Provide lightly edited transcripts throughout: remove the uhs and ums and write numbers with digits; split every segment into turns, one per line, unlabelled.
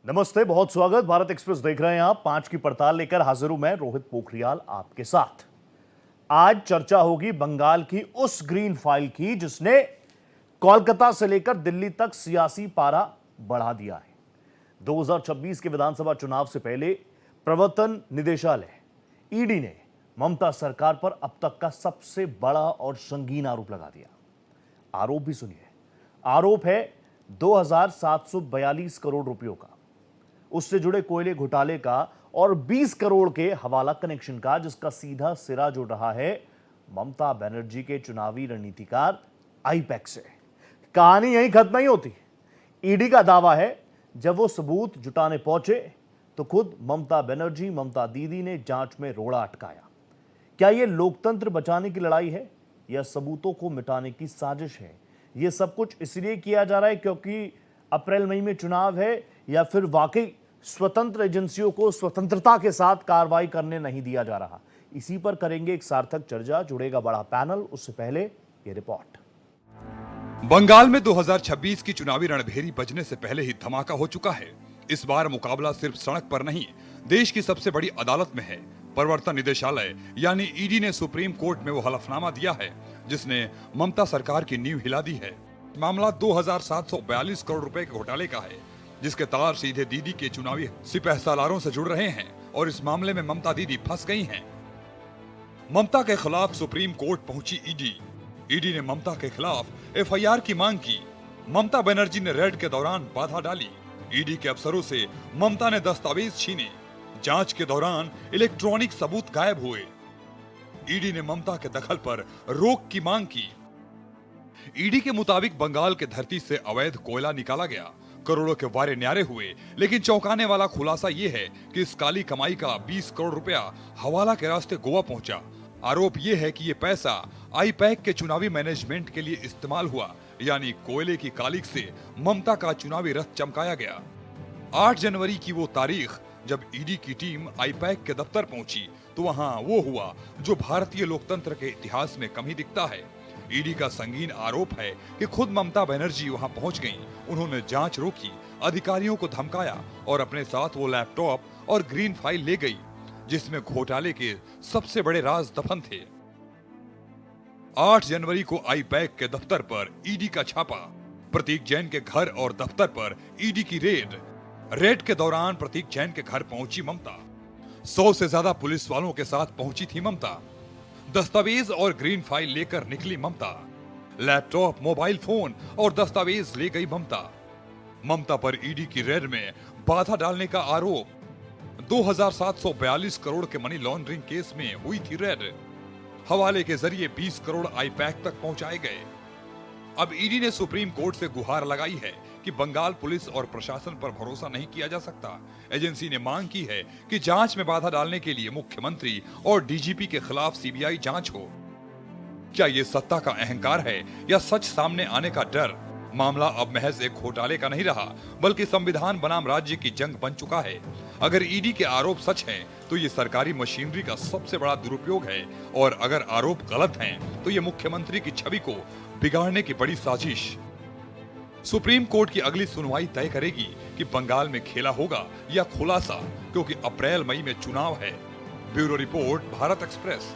नमस्ते, बहुत स्वागत। भारत एक्सप्रेस देख रहे हैं आप। 5 की पड़ताल लेकर हाजिर हूं मैं, रोहित पोखरियाल, आपके साथ। आज चर्चा होगी बंगाल की उस ग्रीन फाइल की जिसने कोलकाता से लेकर दिल्ली तक सियासी पारा बढ़ा दिया है। 2026 के विधानसभा चुनाव से पहले प्रवर्तन निदेशालय ईडी ने ममता सरकार पर अब तक का सबसे बड़ा और संगीन आरोप लगा दिया। आरोप भी सुनिए। आरोप है 2742 करोड़ रुपयों का, उससे जुड़े कोयले घोटाले का और 20 करोड़ के हवाला कनेक्शन का, जिसका सीधा सिरा जुड़ रहा है ममता बनर्जी के चुनावी रणनीतिकार आईपैक से। कहानी यहीं खत्म नहीं होती। ईडी का दावा है जब वो सबूत जुटाने पहुंचे तो खुद ममता बनर्जी, ममता दीदी ने जांच में रोड़ा अटकाया। क्या यह लोकतंत्र बचाने की लड़ाई है या सबूतों को मिटाने की साजिश है? यह सब कुछ इसलिए किया जा रहा है क्योंकि अप्रैल मई में चुनाव है, या फिर वाकई स्वतंत्र एजेंसियों को स्वतंत्रता के साथ कार्रवाई करने नहीं दिया जा रहा? इसी पर करेंगे एक सार्थक चर्चा। जुड़ेगा बड़ा पैनल। उससे पहले ये रिपोर्ट।
बंगाल में 2026 की चुनावी रणभेरी बजने से पहले ही धमाका हो चुका है। इस बार मुकाबला सिर्फ सड़क पर नहीं, देश की सबसे बड़ी अदालत में है। प्रवर्तन निदेशालय यानी ईडी ने सुप्रीम कोर्ट में वो हलफनामा दिया है जिसने ममता सरकार की नींव हिला दी है। मामला 2742 करोड़ रुपए के घोटाले का है, जिसके तार सीधे दीदी के चुनावी सिपहसालारों से जुड़ रहे हैं और इस मामले में ममता दीदी फंस गई हैं। ममता के खिलाफ सुप्रीम कोर्ट पहुंची ईडी। ईडी ने ममता के खिलाफ एफआईआर की मांग की। ममता बनर्जी ने रेड के दौरान बाधा डाली। ईडी के अफसरों से ममता ने दस्तावेज छीने। जांच के दौरान इलेक्ट्रॉनिक सबूत गायब हुए। ईडी ने ममता के दखल पर रोक की मांग की। ईडी के मुताबिक बंगाल के धरती से अवैध कोयला निकाला गया। करोड़ों के वारे न्यारे हुए, लेकिन चौंकाने वाला खुलासा यह है कि इस काली कमाई का 20 करोड़ रुपया हवाला के रास्ते गोवा पहुंचा। आरोप यह है कि यह पैसा आईपैक के चुनावी मैनेजमेंट के लिए इस्तेमाल हुआ, यानी कोयले की कालिक से ममता का चुनावी रथ चमकाया गया। 8 जनवरी की वो तारीख जब ईडी की टीम आईपैक के दफ्तर पहुंची तो वहां वो हुआ जो भारतीय लोकतंत्र के इतिहास में कम ही दिखता है। ईडी का संगीन आरोप है कि खुद ममता बनर्जी वहां पहुंच गईं। उन्होंने जांच रोकी, अधिकारियों को धमकाया और अपने साथ वो लैपटॉप और ग्रीन फाइल ले गई जिसमें घोटाले के सबसे बड़े राज दफन थे। 8 जनवरी को आईपैक के दफ्तर पर ईडी का छापा। प्रतीक जैन के घर और दफ्तर पर ईडी की रेड के दौरान प्रतीक जैन के घर पहुंची ममता। 100 से ज्यादा पुलिस वालों के साथ पहुंची थी ममता। दस्तावेज और ग्रीन फाइल लेकर निकली ममता। लैपटॉप, मोबाइल फोन और दस्तावेज ले गई ममता। ममता पर ईडी की रेड में बाधा डालने का आरोप। 2742 करोड़ के मनी लॉन्ड्रिंग केस में हुई थी रेड। हवाले के जरिए 20 करोड़ आईपैक तक पहुंचाए गए। अब ईडी ने सुप्रीम कोर्ट से गुहार लगाई है कि बंगाल पुलिस और प्रशासन पर भरोसा नहीं किया जा सकता। एजेंसी ने मांग की है कि जांच में बाधा डालने के लिए मुख्यमंत्री और डीजीपी के खिलाफ सीबीआई जांच हो। क्या ये सत्ता का अहंकार है या सच सामने आने का डर? मामला अब महज एक घोटाले का नहीं रहा, बल्कि संविधान बनाम राज्य की जंग बन चुका है। अगर ईडी के आरोप सच हैं, तो ये सरकारी मशीनरी का सबसे बड़ा दुरुपयोग है, और अगर आरोप गलत हैं, तो ये मुख्यमंत्री की छवि को बिगाड़ने की बड़ी साजिश। सुप्रीम कोर्ट की अगली सुनवाई तय करेगी कि बंगाल में खेला होगा या खुलासा, क्योंकि अप्रैल मई में चुनाव है। Bureau report, Bharat express.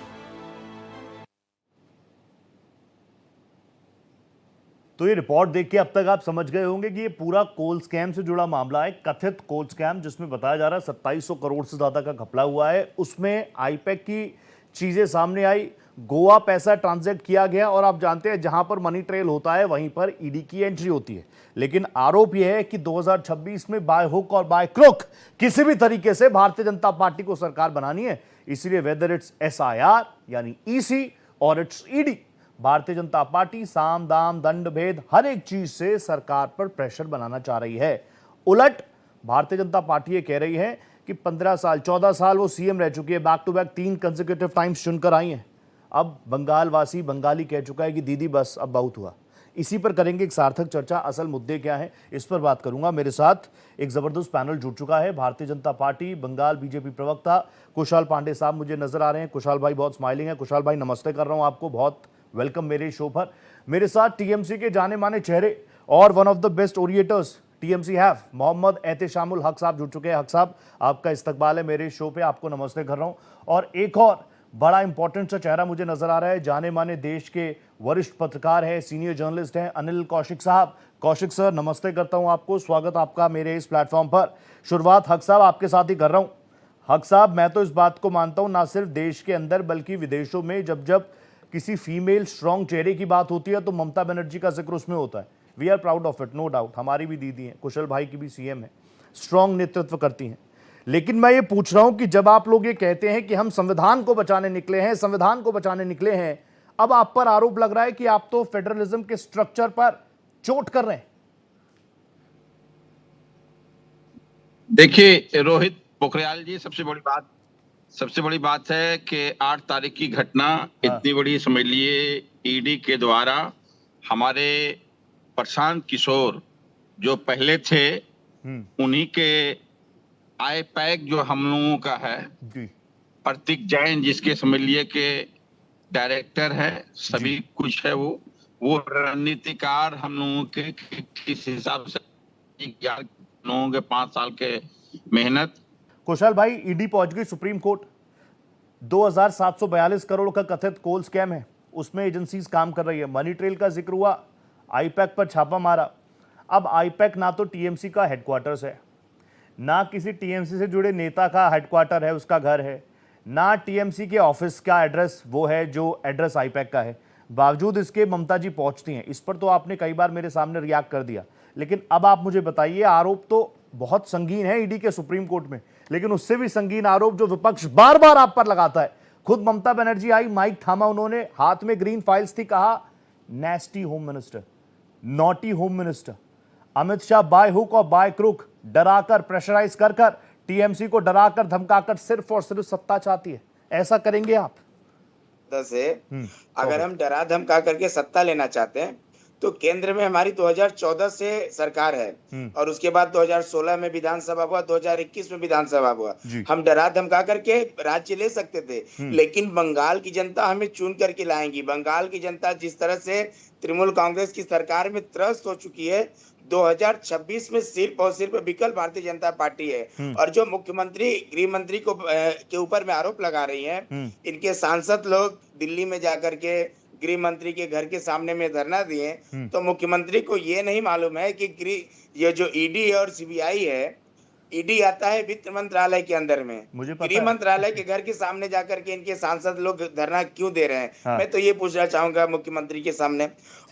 तो ये रिपोर्ट देख के अब तक आप समझ गए होंगे कि ये पूरा कोल स्कैम से जुड़ा मामला है। कथित कोल स्कैम, जिसमें बताया जा रहा है 2700 करोड़ से ज्यादा का घपला हुआ है। उसमें आईपैक की चीजें सामने आई, गोवा पैसा ट्रांजैक्ट किया गया, और आप जानते हैं जहां पर मनी ट्रेल होता है वहीं पर ईडी की एंट्री होती है। लेकिन आरोप यह है कि 2026 में बाय हुक और बाय क्रुक किसी भी तरीके से भारतीय जनता पार्टी को सरकार बनानी है। इसलिए वेदर इट्स एसआईआर यानी ईसी और it's ED, Bharatiya Janata party साम दाम दंड भेद हर एक चीज से सरकार पर प्रेशर बनाना चाह रही है। उलट भारतीय जनता पार्टी ये कह रही है कि 15 साल 14 साल वो सीएम रह चुकी है, back to back 3 consecutive times चुनकर आई हैं। अब बंगाल वासी, बंगाली कह चुका है कि दीदी बस अब बहुत हुआ। इसी पर करेंगे एक सार्थक चर्चा। असल मुद्दे क्या है, इस पर बात करूंगा। मेरे साथ एक जबरदस्त पैनल जुड़ चुका है। भारतीय जनता पार्टी बंगाल बीजेपी प्रवक्ता कुशाल पांडे साहब मुझे नजर आ रहे हैं। कुशाल भाई बहुत स्माइलिंग है। कुशाल भाई नमस्ते कर रहा हूं आपको, बहुत वेलकम मेरे शो पर। मेरे साथ टीएमसी के जाने माने चेहरे और one of the best orators TMC have. Mohammad Ehteshamul Haque साहब जुड़ चुके हैं। हक साहब, आपका इस्तकबाल है मेरे शो पे, आपको नमस्ते कर रहा हूं। और एक और बड़ा इंपॉर्टेंट सा चेहरा मुझे नजर आ रहा है, जाने माने देश के वरिष्ठ पत्रकार है, सीनियर जर्नलिस्ट हैं, अनिल कौशिक साहब। कौशिक सर, नमस्ते करता हूं आपको, स्वागत आपका मेरे इस प्लेटफॉर्म पर। शुरुआत हक साहब आपके साथ ही कर रहा हूं। हक साहब, मैं तो इस बात को मानता हूं, ना सिर्फ देश के अंदर बल्कि विदेशों में जब जब किसी फीमेल स्ट्रांग चेहरे की बात होती है तो ममता बनर्जी का जिक्र उसमें होता है। We are proud of it, no doubt. हमारी भी दीदी हैं, कुशल भाई की भी सीएम है, स्ट्रांग नेतृत्व करती हैं। लेकिन मैं ये पूछ रहा हूं कि जब आप लोग ये कहते हैं कि हम संविधान को बचाने निकले हैं, संविधान को बचाने निकले हैं, अब आप पर आरोप लग रहा है कि आप तो फेडरलिज्म के स्ट्रक्चर पर चोट कर रहे हैं।
देखिए रोहित पोखरियाल जी, सबसे बड़ी बात है कि 8 तारीख की घटना इतनी बड़ी, समझ लिए ईडी के द्वारा हमारे प्रशांत किशोर जो पहले थे उन्हीं के आई पैक जो हम लोगों का है, प्रतीक जैन जिसके समझ लिए के डायरेक्टर है, सभी कुछ है, वो रणनीतिकार हम लोगों के किस हिसाब से लोगों के 5 साल के मेहनत।
कुशल भाई, ईडी पहुंच गई सुप्रीम कोर्ट। 2742 करोड़ का कथित कोल स्कैम है, उसमें एजेंसीज काम कर रही है। मनी ट्रेल का जिक्र हुआ, आईपैक पर छापा मारा। अब आईपैक ना तो टीएमसी का हेडक्वार्टर्स है, ना किसी टीएमसी से जुड़े नेता का हेडक्वार्टर है, उसका घर है, ना टीएमसी के ऑफिस का एड्रेस वो है जो एड्रेस आईपैक का है। बावजूद इसके ममता जी पहुंचती हैं। इस पर तो आपने कई बार मेरे सामने रिएक्ट कर दिया, लेकिन अब आप मुझे बताइए, आरोप तो बहुत संगीन है ईडी के सुप्रीम कोर्ट में, लेकिन उससे भी संगीन आरोप जो विपक्ष बार बार आप पर लगाता है। खुद ममता बनर्जी आई, माइक थामा उन्होंने, हाथ में ग्रीन फाइल्स थी, कहा nasty home minister, naughty home minister. Amit Shah by hook और बाय क्रुक डराकर, प्रेशराइज कर कर, टीएमसी को डराकर धमकाकर सिर्फ और सिर्फ सत्ता चाहती है। ऐसा करेंगे आप?
से अगर हम डरा धमका करके सत्ता लेना चाहते हैं तो केंद्र में हमारी 2014 से सरकार है और उसके बाद 2016 में विधानसभा हुआ, 2021 में विधानसभा हुआ। हम डरा धमका करके राज्य ले सकते थे, लेकिन बंगाल की जनता हमें चुन करके लाएंगी। बंगाल की जनता जिस तरह से तृणमूल कांग्रेस की सरकार में त्रस्त हो चुकी है, 2026 में सिर्फ और सिर्फ विकल भारतीय जनता पार्टी है। और जो मुख्यमंत्री गृह मंत्री को के ऊपर में आरोप लगा रही हैं, इनके सांसद लोग दिल्ली में जाकर के गृह मंत्री के घर के सामने में धरना दिए, तो मुख्यमंत्री को ये नहीं मालूम है कि ये जो ईडी और सीबीआई है, ईडी आता है वित्त मंत्रालय के अंदर में, गृह मंत्रालय के घर के सामने जाकर के इनके सांसद लोग धरना क्यों दे रहे हैं? हाँ। मैं तो ये पूछना चाहूंगा मुख्यमंत्री के सामने।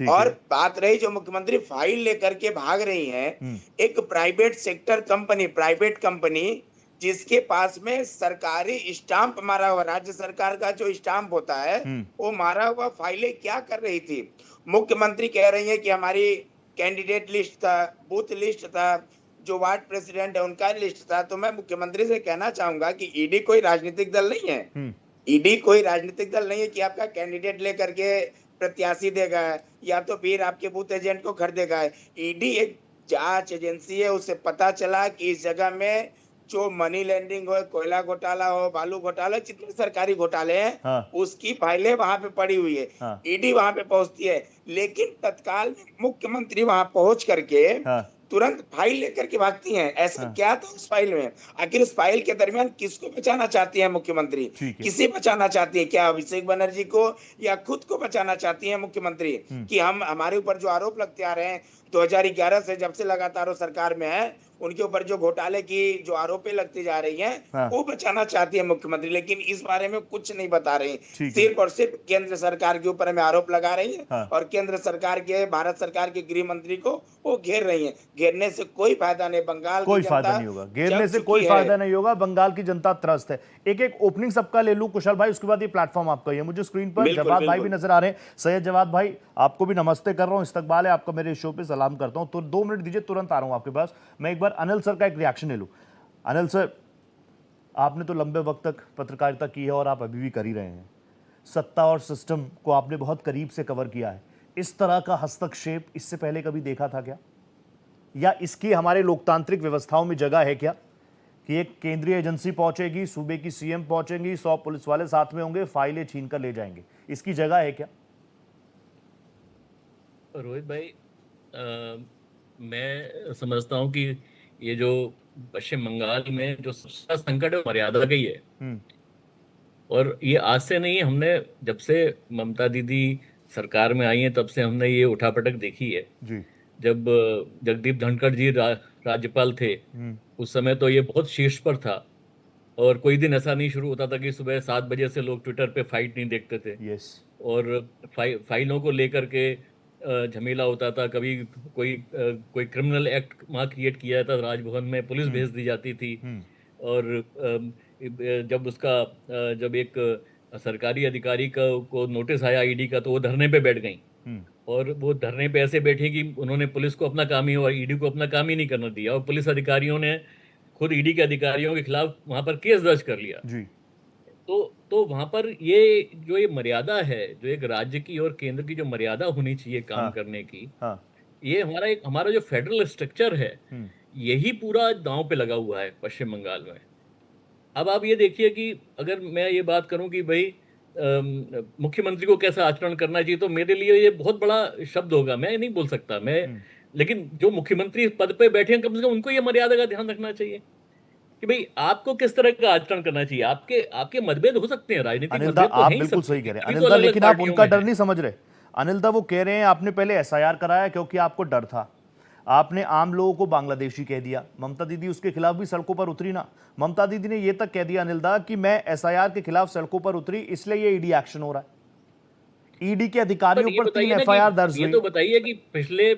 और बात रही जो मुख्यमंत्री फाइल लेकर के भाग रही हैं, एक प्राइवेट कंपनी जिसके पास में सरकारी स्टाम्प मारा हुआ, राज्य सरकार का जो स्टाम्प होता है वो मारा हुआ फाइलें क्या कर रही थी? मुख्यमंत्री कह रही है कि हमारी कैंडिडेट लिस्ट था, बूथ लिस्ट था, जो वार्ड प्रेसिडेंट है उनका लिस्ट था। तो मैं मुख्यमंत्री से कहना चाहूंगा कि ईडी कोई राजनीतिक दल नहीं है। ईडी कोई राजनीतिक दल नहीं है कि आपका कैंडिडेट लेकर के प्रत्याशी देगा या तो फिर आपके बूथ एजेंट को खरीदेगा। ईडी एक जांच एजेंसी है। उससे पता चला कि इस जगह में जो मनी लेंडिंग हो, कोयला घोटाला हो, बालू घोटाला, जितने सरकारी घोटाले हैं, हाँ। उसकी फाइलें वहां पे पड़ी हुई है। हाँ। ईडी वहां पे पहुंचती है, लेकिन तत्काल मुख्यमंत्री वहां पहुंच करके हाँ। तुरंत फाइल लेकर के भागती हैं। ऐसा हाँ। क्या था उस फाइल में? आखिर उस फाइल के दरमियान किसको बचाना चाहती है मुख्यमंत्री? किसे बचाना चाहती है? क्या अभिषेक बनर्जी को या खुद को बचाना चाहती है मुख्यमंत्री? कि हमारे ऊपर जो आरोप लगते आ रहे हैं 2011 से, जब से लगातार वो सरकार में है, उनके ऊपर जो घोटाले की जो आरोपें लगती जा रही हैं, हाँ। वो बचाना चाहती है मुख्यमंत्री, लेकिन इस बारे में कुछ नहीं बता रही। सिर्फ और सिर्फ केंद्र सरकार के ऊपर में आरोप लगा रही है। हाँ। और केंद्र सरकार के, भारत सरकार के गृह मंत्री को वो घेर रही है। घेरने से कोई फायदा नहीं, बंगाल
कोई फायदा नहीं होगा, घेरने से कोई फायदा नहीं होगा। बंगाल की जनता त्रस्त है। एक ओपनिंग सबका ले लूं कुशल भाई, उसके बाद ये प्लेटफॉर्म आपका ही है। मुझे स्क्रीन पर जवाद भाई भी नजर आ रहे हैं। सैयद जवाद भाई, आपको भी नमस्ते कर रहा हूं, इस्तकबाल है आपका मेरे शो पे, सलाम करता हूं। तो 2 मिनट दीजिए, तुरंत आ रहा हूं आपके पास। मैं एक बार अनिल सर का एक रिएक्शन ले लूं। अनिल सर, आपने तो लंबे वक्त तक पत्रकारिता की है और आप अभी भी कर ही रहे हैं। सत्ता और सिस्टम को आपने बहुत करीब से कवर किया है। इस तरह का हस्तक्षेप इससे पहले कभी देखा था क्या? या इसकी हमारे लोकतांत्रिक व्यवस्थाओं में जगह है क्या कि एक केंद्रीय एजेंसी पहुंचेगी, सूबे की सीएम पहुंचेंगी, 100 पुलिस वाले साथ में होंगे, फाइलें छीन कर ले जाएंगे? इसकी जगह है क्या?
रोहित भाई, मैं समझता हूँ कि ये जो पश्चिम बंगाल में जो सबसे बड़ा संकट है वो मर्यादा का ही है।
हम्म।
और ये आज से नहीं, हमने जब से ममता दीदी सरकार में आई हैं तब से हमने ये उठापटक देखी है।
जी।
जब जगदीप धनखड़ जी राज्यपाल थे,
हम्म।
उस समय तो ये बहुत शीर्ष पर था, और कोई दिन ऐसा नहीं शुरू होता था कि सुबह 7 बजे से लोग ट्विटर पे फाइट नहीं देखते थे।
यस।
और फाइलों को लेकर के झमेला होता था। कभी कोई क्रिमिनल एक्ट वहाँ क्रिएट किया जाता था, राजभवन में पुलिस भेज दी जाती थी। और जब एक सरकारी अधिकारी को नोटिस आया ईडी का, तो वो धरने पे बैठ गई। और वो धरने पे ऐसे बैठे कि उन्होंने पुलिस को अपना काम ही और ईडी को अपना काम ही नहीं करना दिया, और पुलिस अधिकारियों ने खुद ईडी के अधिकारियों के खिलाफ वहां पर केस दर्ज कर लिया।
जी।
तो वहां पर ये मर्यादा है, जो एक राज्य की और केंद्र की जो मर्यादा होनी चाहिए काम करने की, ये हमारा जो फेडरल स्ट्रक्चर है, यही पूरा दांव पे लगा हुआ है पश्चिम बंगाल में। अब आप ये देखिए कि अगर मैं ये बात करूं कि भाई मुख्यमंत्री को कैसा आचरण करना चाहिए, तो मेरे लिए ये बहुत बड़ा शब्द होगा, मैं नहीं बोल सकता लेकिन जो मुख्यमंत्री पद पे बैठे हैं, कम से कम उनको ये मर्यादा का ध्यान रखना चाहिए कि भाई आपको किस तरह का आचरण करना चाहिए। आपके मतभेद हो सकते हैं, राजनीतिक
अनिल दा, आप बिल्कुल सही कह रहे हैं अनिल दा, लेकिन आप उनका डर नहीं समझ रहे। अनिल दा, वो कह रहे हैं आपने पहले एसआईआर कराया क्योंकि आपको डर था, आपने आम लोगों को बांग्लादेशी कह दिया। ममता दीदी उसके खिलाफ भी सड़कों पर उतरी ना। ममता दीदी ने यह तक कह दिया अनिल दा कि मैं एसआईआर के खिलाफ सड़कों पर उतरी, इसलिए ये ईडी एक्शन हो रहा है। ईडी के अधिकारियों पर 3 एफआईआर दर्ज हुई।
ये तो बताइए कि पिछले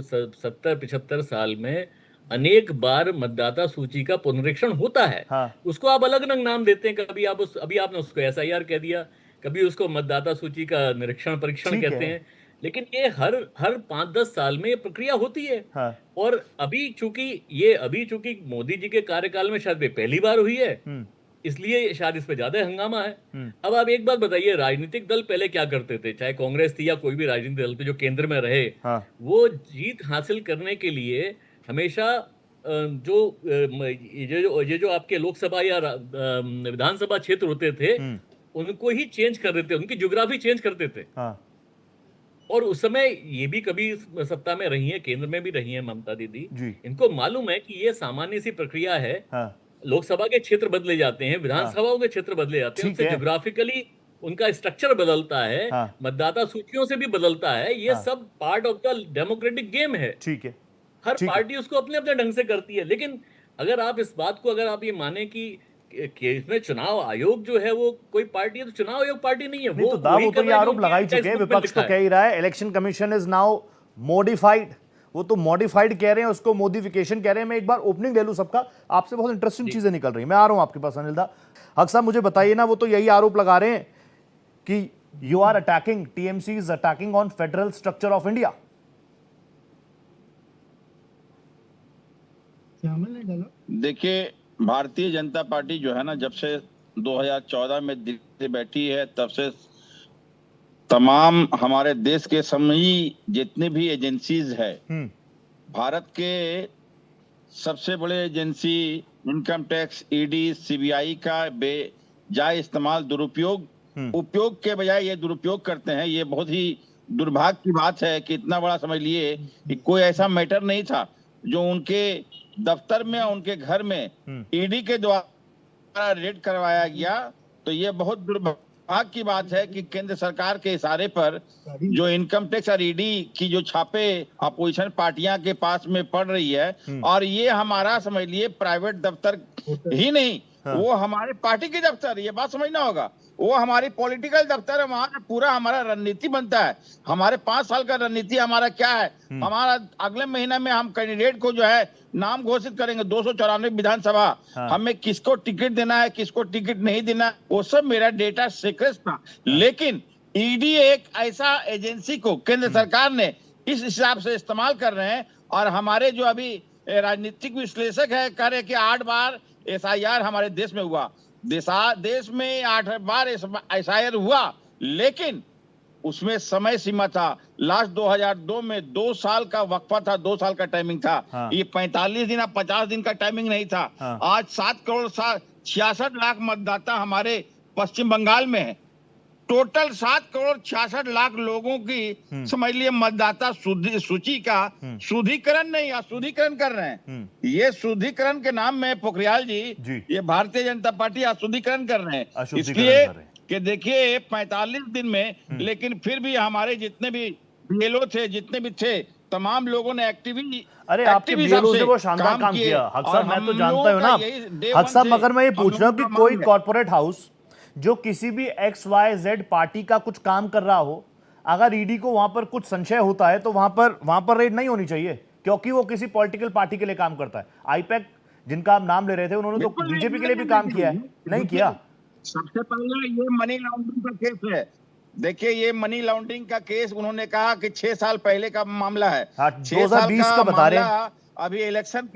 70-75 साल में अनेक बार मतदाता सूची का पुनरीक्षण होता है। उसको आप अलग अलग नाम देते हैं। कभी अभी आपने उसको एसआईआर कह दिया, कभी उसको मतदाता सूची का निरीक्षण परीक्षण कहते हैं, लेकिन ये हर 5-10 साल में ये प्रक्रिया होती है। और अभी चूंकि मोदी जी के कार्यकाल में शायद पहली बार हुई है, इसलिए शायद इस पे ज्यादा हंगामा है। अब आप एक बात बताइए, राजनीतिक दल पहले क्या करते थे, चाहे कांग्रेस थी या कोई भी राजनीतिक दल थे जो केंद्र में रहे, वो जीत हासिल करने के लिए हमेशा ये जो आपके लोकसभा या विधानसभा क्षेत्र होते थे, उनको ही चेंज कर देते, उनकी ज्योग्राफी चेंज करते थे। और उस समय ये भी कभी सत्ता में रही है, केंद्र में भी रही है ममता दीदी, इनको मालूम है कि ये सामान्य सी प्रक्रिया है। लोकसभा के क्षेत्र बदले जाते हैं, विधानसभाओं के क्षेत्र बदले जाते हैं, उनसे ज्योग्राफिकली उनका स्ट्रक्चर बदलता है, मतदाता सूचियों से भी बदलता है। ये सब part of the democratic game है।
ठीक है,
हर पार्टी उसको अपने अपने ढंग से करती है। लेकिन अगर आप इस बात को ये माने कि इसमें चुनाव आयोग जो है वो कोई पार्टी है, तो चुनाव आयोग पार्टी नहीं है।
नहीं, तो ये आरोप लगा ही चुके हैं, विपक्ष तो कह ही रहा है election commission is now modified. वो तो मॉडिफाइड कह रहे हैं, उसको मॉडिफिकेशन कह रहे हैं। मैं एक बार ओपनिंग ले लूं सबका, आपसे बहुत इंटरेस्टिंग चीजें निकल रही है। मैं आ रहा हूं आपके पास अनिल दा। हक साहब, मुझे बताइए ना, वो तो यही आरोप लगा रहे हैं कि you are attacking, TMC is attacking on federal structure of India.
देखिए, भारतीय जनता पार्टी जो है ना, जब से 2014 में दिल्ली से बैठी है, तब से तमाम हमारे देश के सभी जितने भी एजेंसीज है, भारत के सबसे बड़े agency income tax, ED, CBI का बेजाय इस्तेमाल, उपयोग के बजाय ये दुरुपयोग करते हैं। ये बहुत ही दुर्भाग्य की बात है कि इतना बड़ा, समझ लिए कि कोई ऐसा मैटर नहीं था जो उनके दफ्तर में, उनके घर में ईडी के द्वारा रेड करवाया गया। तो ये बहुत दुर्भाग्य की बात है कि केंद्र सरकार के इशारे पर जो इनकम टैक्स और ईडी की जो छापे अपोजिशन पार्टियां के पास में पड़ रही है, और ये हमारा, समझ लिए, प्राइवेट दफ्तर ही नहीं, वो हमारे पार्टी के दफ्तर, ये बात समझना होगा, वो हमारी पॉलिटिकल दफ्तर है। वहां पूरा हमारा रणनीति बनता है। हमारे 5 साल का रणनीति हमारा क्या है, हमारा अगले महीने में हम कैंडिडेट को जो है नाम घोषित करेंगे, 294 विधानसभा, हमें किसको टिकट देना है, किसको टिकट नहीं देना, वो सब मेरा डेटा सीक्रेट था। लेकिन ईडी एक ऐसा एजेंसी को केंद्र सरकार ने इस हिसाब से इस्तेमाल कर रहे हैं। और हमारे जो अभी राजनीतिक विश्लेषक है, कह रहे कि 8 बार एसआईआर हमारे देश में हुआ। देश में 8 बार एसआईआर हुआ, लेकिन उसमें समय सीमा था। लास्ट 2002 में 2 साल का वक्फा था, 2 साल का टाइमिंग था। ये 45 दिन या 50 दिन का टाइमिंग नहीं था। आज 7 करोड़ 66 लाख मतदाता हमारे पश्चिम बंगाल में है। टोटल 7,66,00,000 लोगों की समझ लिए मतदाता सूची का शुद्धिकरण नहीं, अशुद्धिकरण कर रहे हैं। ये शुद्धिकरण के नाम में पोखरियाल जी ये भारतीय जनता पार्टी अशुद्धिकरण कर रहे हैं। इसलिए कि देखिए 45 दिन में, लेकिन फिर भी हमारे जितने भी बीएलओ थे, जितने भी थे, तमाम लोगों ने
अरे आपके बीएलओ ने वो शानदार काम किया। हक साहब मैं तो जानता हूं ना हक साहब, मगर मैं ये पूछ रहा हूं कि कोई कॉर्पोरेट हाउस जो किसी भी XYZ पार्टी का कुछ काम कर रहा हो, अगर ईडी को वहां पर कुछ संशय होता है तो वहां पर रेड नहीं होनी चाहिए, क्योंकि वो किसी पॉलिटिकल पार्टी के लिए काम करता है। आईपैक जिनका आप नाम ले रहे थे, उन्होंने तो बीजेपी के लिए भी काम किया है, नहीं किया?
सबसे पहले ये मनी लॉन्ड्रिंग का केस है। देखिए ये मनी लॉन्ड्रिंग का केस उन्होंने कहा कि 6 साल पहले का मामला है।
2020 का बता रहे हैं।
अभी इलेक्शन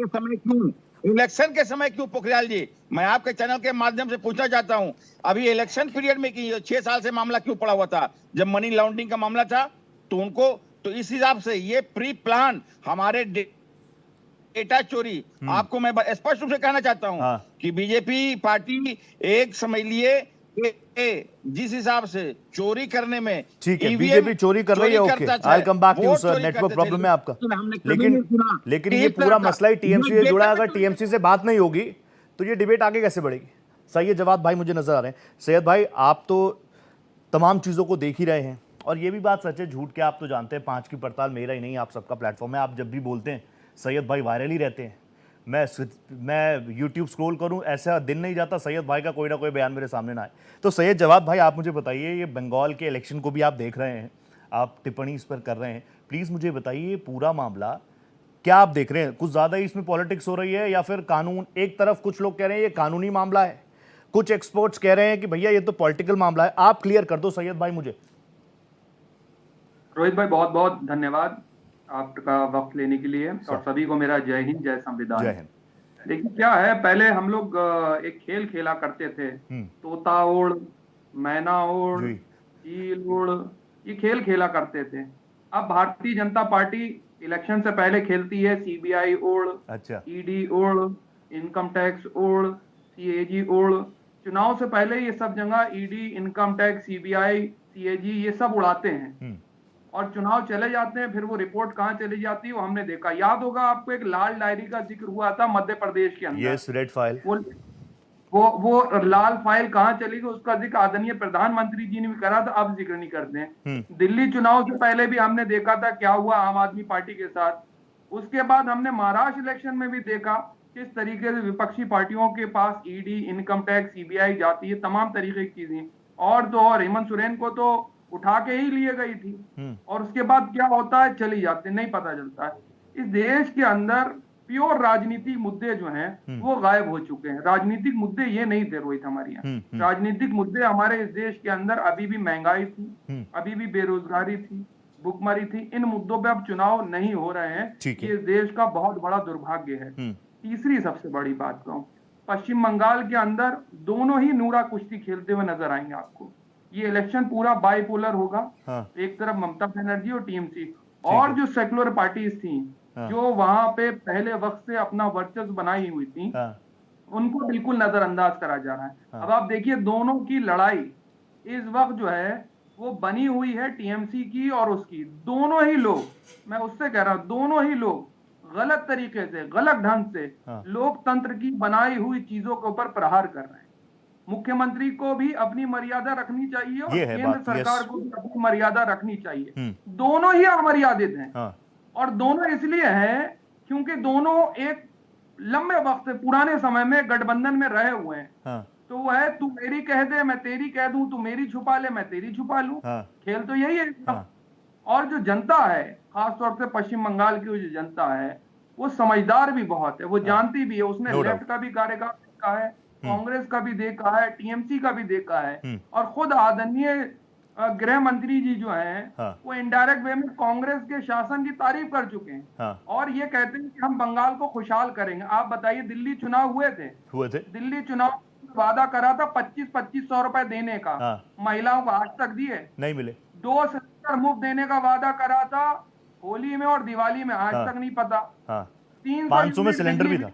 के समय क्यों पोखरियाल जी, मैं आपके चैनल के माध्यम से पूछना चाहता हूं, अभी इलेक्शन पीरियड में 6 साल से मामला क्यों पड़ा हुआ था? जब मनी लॉन्ड्रिंग का मामला था तो उनको, तो इस हिसाब से ये प्री प्लान हमारे डेटा चोरी, आपको मैं स्पष्ट रूप से कहना चाहता हूं कि बीजेपी पार्टी एक समझ लिए जिस हिसाब से चोरी करने में,
ठीक है, बीजेपी चोरी कर रही है, okay, I come back to sir, network problem है आपका। लेकिन ये पूरा मसला ही टीएमसी से जुड़ा है। अगर टीएमसी से बात नहीं होगी तो ये डिबेट आगे कैसे बढ़ेगी? सही जवाब भाई मुझे नजर आ रहे हैं। सैयद भाई आप तो तमाम चीजों को देख ही रहे हैं, और ये भी बात सच है, झूठ के आप तो जानते हैं, 5 की पड़ताल मेरा ही नहीं, आप सबका प्लेटफॉर्म है। आप जब भी बोलते हैं सैयद भाई वायरल ही रहते हैं। मैं यूट्यूब स्क्रॉल करूं, ऐसा दिन नहीं जाता सैयद भाई का कोई ना कोई बयान मेरे सामने ना आए। तो सैयद जवाद भाई आप मुझे बताइए, ये बंगाल के इलेक्शन को भी आप देख रहे हैं, आप टिप्पणी इस पर कर रहे हैं, प्लीज़ मुझे बताइए पूरा मामला क्या आप देख रहे हैं? कुछ ज़्यादा ही इसमें पॉलिटिक्स हो रही है या फिर कानून? एक तरफ कुछ लोग कह रहे हैं ये कानूनी मामला है, कुछ एक्सपर्ट्स कह रहे हैं कि भैया ये तो पॉलिटिकल मामला है। आप क्लियर कर दो सैयद भाई मुझे।
रोहित भाई बहुत बहुत धन्यवाद आपका वक्त लेने के लिए, और सभी को मेरा जय हिंद, जय संविधान।
जय हिंद।
देखिए क्या है, पहले हम लोग एक खेल खेला करते थे, तोता ओड़, मैना ओड़, चील ओड़, ये खेल खेला करते थे। अब भारतीय जनता पार्टी इलेक्शन से पहले खेलती है सीबीआई ओड़,
अच्छा,
ईडी ओड़, इनकम टैक्स ओड़, सीएजी ओड़। चुनाव से पहले ये सब जगह ED, income tax, CBI, CAG ये सब उड़ाते हैं, और चुनाव चले जाते हैं, फिर वो रिपोर्ट कहाँ चली जाती है वो हमने देखा। याद होगा आपको, एक लाल डायरी का जिक्र हुआ था मध्य प्रदेश के अंदर।
Yes, red file.
वो लाल फाइल कहाँ चली गई उसका जिक्र आदरणीय प्रधानमंत्री जी ने भी करा था, अब जिक्र नहीं करते हैं। दिल्ली चुनाव से पहले भी हमने देखा था क्या हुआ आम आदमी पार्टी के साथ। उसके बाद हमने महाराष्ट्र इलेक्शन में भी देखा किस तरीके से विपक्षी पार्टियों के पास ईडी, इनकम टैक्स, सीबीआई जाती है, तमाम तरीके की चीजें। और तो और हेमंत सोरेन को तो उठा के ही लिए गई थी, और उसके बाद क्या होता है चली जाते, नहीं पता चलता है। इस देश के अंदर प्योर राजनीतिक मुद्दे जो हैं वो गायब हो चुके हैं। राजनीतिक मुद्दे ये नहीं थे रोहित हमारे यहाँ। राजनीतिक मुद्दे हमारे इस देश के अंदर अभी भी महंगाई थी, अभी भी बेरोजगारी थी, भुखमरी थी। इन मुद्दों पे अब चुनाव नहीं हो रहे हैं, ये इस देश का बहुत बड़ा दुर्भाग्य है। तीसरी सबसे बड़ी बात कहूं, पश्चिम बंगाल के अंदर दोनों ही नूरा कुश्ती खेलते हुए नजर आएंगे आपको। ये इलेक्शन पूरा बाइपोलर होगा, एक तरफ ममता बनर्जी और टीएमसी, और जो सेकुलर पार्टीज थी जो वहां पे पहले वक्त से अपना वर्चस्व बनाई हुई थी, उनको बिल्कुल नजरअंदाज करा जा रहा है। अब आप देखिए दोनों की लड़ाई इस वक्त जो है वो बनी हुई है टीएमसी की और उसकी। दोनों ही लोग, मैं उससे कह रहा हूं, दोनों ही लोग गलत तरीके से, गलत ढंग से लोकतंत्र की बनाई हुई चीजों के ऊपर प्रहार कर रहे हैं। मुख्यमंत्री को भी अपनी मर्यादा रखनी चाहिए और केंद्र सरकार को भी अपनी मर्यादा रखनी चाहिए। दोनों ही अमर्यादित हैं, और दोनों इसलिए हैं क्योंकि दोनों एक लंबे वक्त से, पुराने समय में गठबंधन में रहे हुए हैं। तो वो है, तू मेरी कह दे मैं तेरी कह दूं, तू मेरी छुपा ले मैं तेरी छुपा लूं। खेल तो यही है। और जो जनता है, खासतौर से पश्चिम बंगाल की जो जनता है, वो समझदार भी बहुत है, वो जानती भी है। उसने लेफ्ट का भी कार्यकाल देखा है, कांग्रेस का भी देखा है, टीएमसी का भी देखा है, और खुद आदरणीय गृह मंत्री जी जो हैं वो इनडायरेक्ट वे में कांग्रेस के शासन की तारीफ कर चुके हैं, और ये कहते हैं कि हम बंगाल को खुशहाल करेंगे। आप बताइए, दिल्ली चुनाव हुए थे, दिल्ली चुनाव वादा करा था 25-2500 रुपए देने का, महिलाओं को आज तक दिए नहीं मिले। 2 सिलेंडर मुफ्त देने का वादा करा था होली में और दिवाली में, आज तक नहीं पता। 300 में सिलेंडर भी था,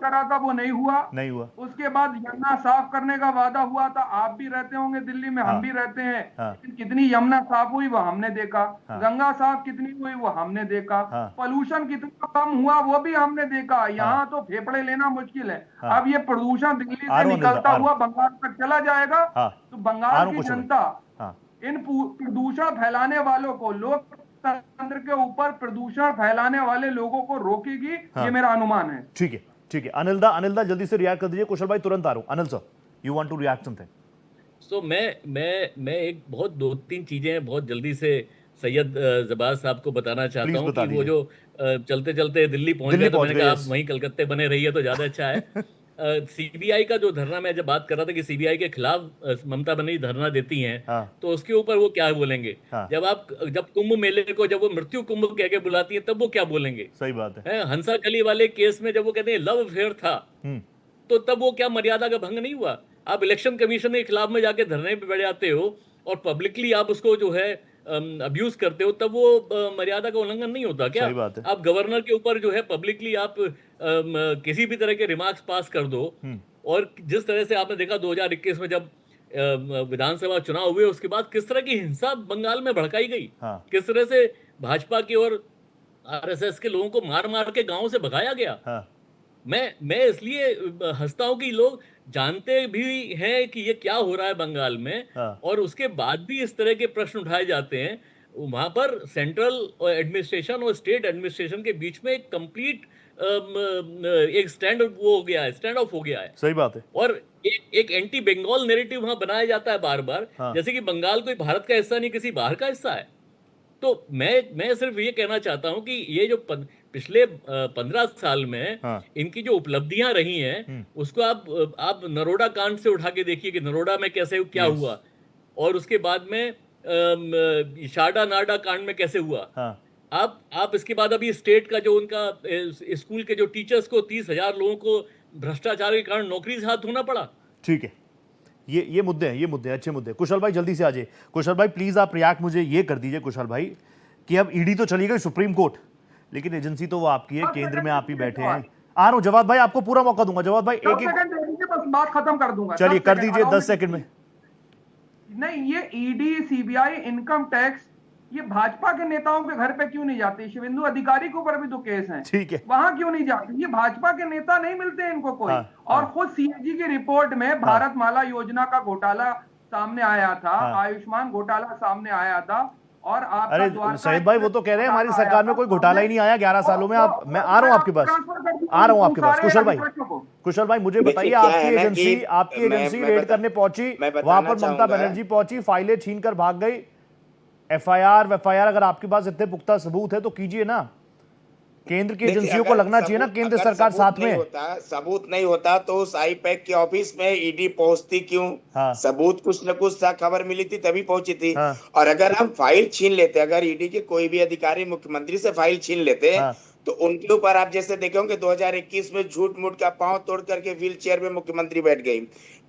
करा था वो नहीं हुआ। उसके बाद यमुना साफ करने का वादा हुआ था, आप भी रहते होंगे दिल्ली में, हम भी रहते हैं, लेकिन कितनी यमुना साफ हुई वो हमने देखा। गंगा साफ कितनी हुई वो हमने देखा। पोल्यूशन कितना कम हुआ वो भी हमने देखा। यहाँ तो फेफड़े लेना मुश्किल है। अब ये प्रदूषण दिल्ली से निकलता हुआ बंगाल तक चला जाएगा, तो बंगाल की जनता इन प्रदूषण फैलाने वालों को, लोकतंत्र के ऊपर प्रदूषण फैलाने वाले लोगों को रोकेगी, ये मेरा अनुमान है।
ठीक है, ठीक है। अनिल दा जल्दी से रिएक्ट कर दीजिए। कुशल भाई तुरंत आ रहा हूं। Anil sir, you want to react something?
So मैं एक बहुत 2-3 चीजें बहुत जल्दी से सैयद जबार साहब को बताना चाहता हूँ कि वो जो चलते चलते दिल्ली पहुंच गए, तो मैंने कहा आप वहीं कलकत्ते बने रहिए तो ज्यादा अच्छा है। सीबीआई का जो धरना, मैं जब बात कर रहा था कि सीबीआई के खिलाफ ममता बनर्जी धरना देती हैं, तो उसके ऊपर वो क्या बोलेंगे? जब कुंभ मेले को जब वो मृत्यु कुंभ कह के बुलाती है, तब वो क्या बोलेंगे?
सही बात है।
हंसा कली वाले केस में जब वो कहते हैं लव अफेयर था, तो तब वो क्या मर्यादा का भंग नहीं हुआ? आप इलेक्शन कमीशन के खिलाफ में जाके धरने पे बैठ जाते हो और पब्लिकली आप उसको जो है अब्यूज करते हो, तब वो मर्यादा का उल्लंघन नहीं होता क्या? आप गवर्नर के ऊपर जो है पब्लिकली आप किसी भी तरह के रिमार्क्स पास कर दो, और जिस तरह से आपने देखा 2021 में जब विधानसभा चुनाव हुए, उसके बाद किस तरह की हिंसा बंगाल में भड़काई गई, किस तरह से भाजपा की और आरएसएस के लोगों को मार मार के गांव से भगाया गया। मैं इसलिए हंसता हूं कि लोग जानते भी हैं कि ये क्या हो रहा है बंगाल में, और उसके बाद भी इस तरह के प्रश्न उठाए जाते हैं। वहां पर सेंट्रल एडमिनिस्ट्रेशन और स्टेट एडमिनिस्ट्रेशन के बीच में एक कंप्लीट एक स्टैंड ऑफ हो गया है।
सही बात है।
और एक एंटी बंगाल नैरेटिव वहां बनाया जाता है बार बार, जैसे कि बंगाल कोई भारत का हिस्सा नहीं, किसी बाहर का हिस्सा है। तो मैं सिर्फ ये कहना चाहता हूं कि ये जो पिछले 15 साल में इनकी जो उपलब्धियां रही हैं, उसको आप नरोडा कांड से उठा के देखिए कि नरोडा में कैसे क्या हुआ, और उसके बाद में शारदा नाडा कांड में कैसे हुआ। आप इसके बाद अभी स्टेट का जो उनका स्कूल के जो टीचर्स को 30,000 लोगों को भ्रष्टाचार के कारण नौकरी से हाथ धोना पड़ा।
ठीक है, ये मुद्दे हैं, ये मुद्दे अच्छे मुद्दे। कुशल भाई जल्दी से आ जाइए। कुशल भाई प्लीज आप रिएक्ट मुझे ये कर दीजिए कुशल भाई कि अब ईडी तो चली गई सुप्रीम कोर्ट, लेकिन एजेंसी तो वो आपकी है, केंद्र में आप ही बैठे हैं। आ रहा हूं जवाब भाई, आपको पूरा मौका दूंगा। जवाब भाई एक
बस बात खत्म कर दूंगा।
चलिए कर दीजिए 10 सेकंड में।
नहीं, ये ईडी, सीबीआई, इनकम टैक्स, ये भाजपा के नेताओं के घर पे क्यों नहीं जाती? शिवेंदु अधिकारी के ऊपर भी तो केस हैं, ठीक है, वहां क्यों नहीं जाती? ये भाजपा के नेता नहीं मिलते इनको कोई। और खुद सीएजी की रिपोर्ट में भारतमाला योजना का घोटाला सामने आया था, आयुष्मान घोटाला सामने आया था, और आप
अरे सैयद भाई वो तो कह रहे हैं हमारी सरकार में कोई घोटाला ही नहीं आया 11 सालों में। आप, मैं आ रहा हूं आपके पास, आ रहा हूं आपके पास। कुशल भाई मुझे बताइए, आपकी एजेंसी रेड करने पहुंची, वहां पर ममता बनर्जी पहुंची, फाइलें छीन कर भाग गई। एफआईआर अगर आपके पास इतने पुख्ता सबूत है तो कीजिए ना। केंद्र की एजेंसियों को लगना चाहिए ना, केंद्र सरकार साथ में।
सबूत नहीं होता तो उस आईपैक के ऑफिस में ईडी पहुंचती क्यों? सबूत कुछ न कुछ था, खबर मिली थी तभी पहुंची थी। और अगर हम फाइल छीन लेते, अगर ईडी के कोई भी अधिकारी मुख्यमंत्री से फाइल छीन लेते, तो उनके ऊपर आप जैसे देखे होंगे 2021 में झूठ मूठ का पांव तोड़ करके व्हील चेयर में मुख्यमंत्री बैठ गई।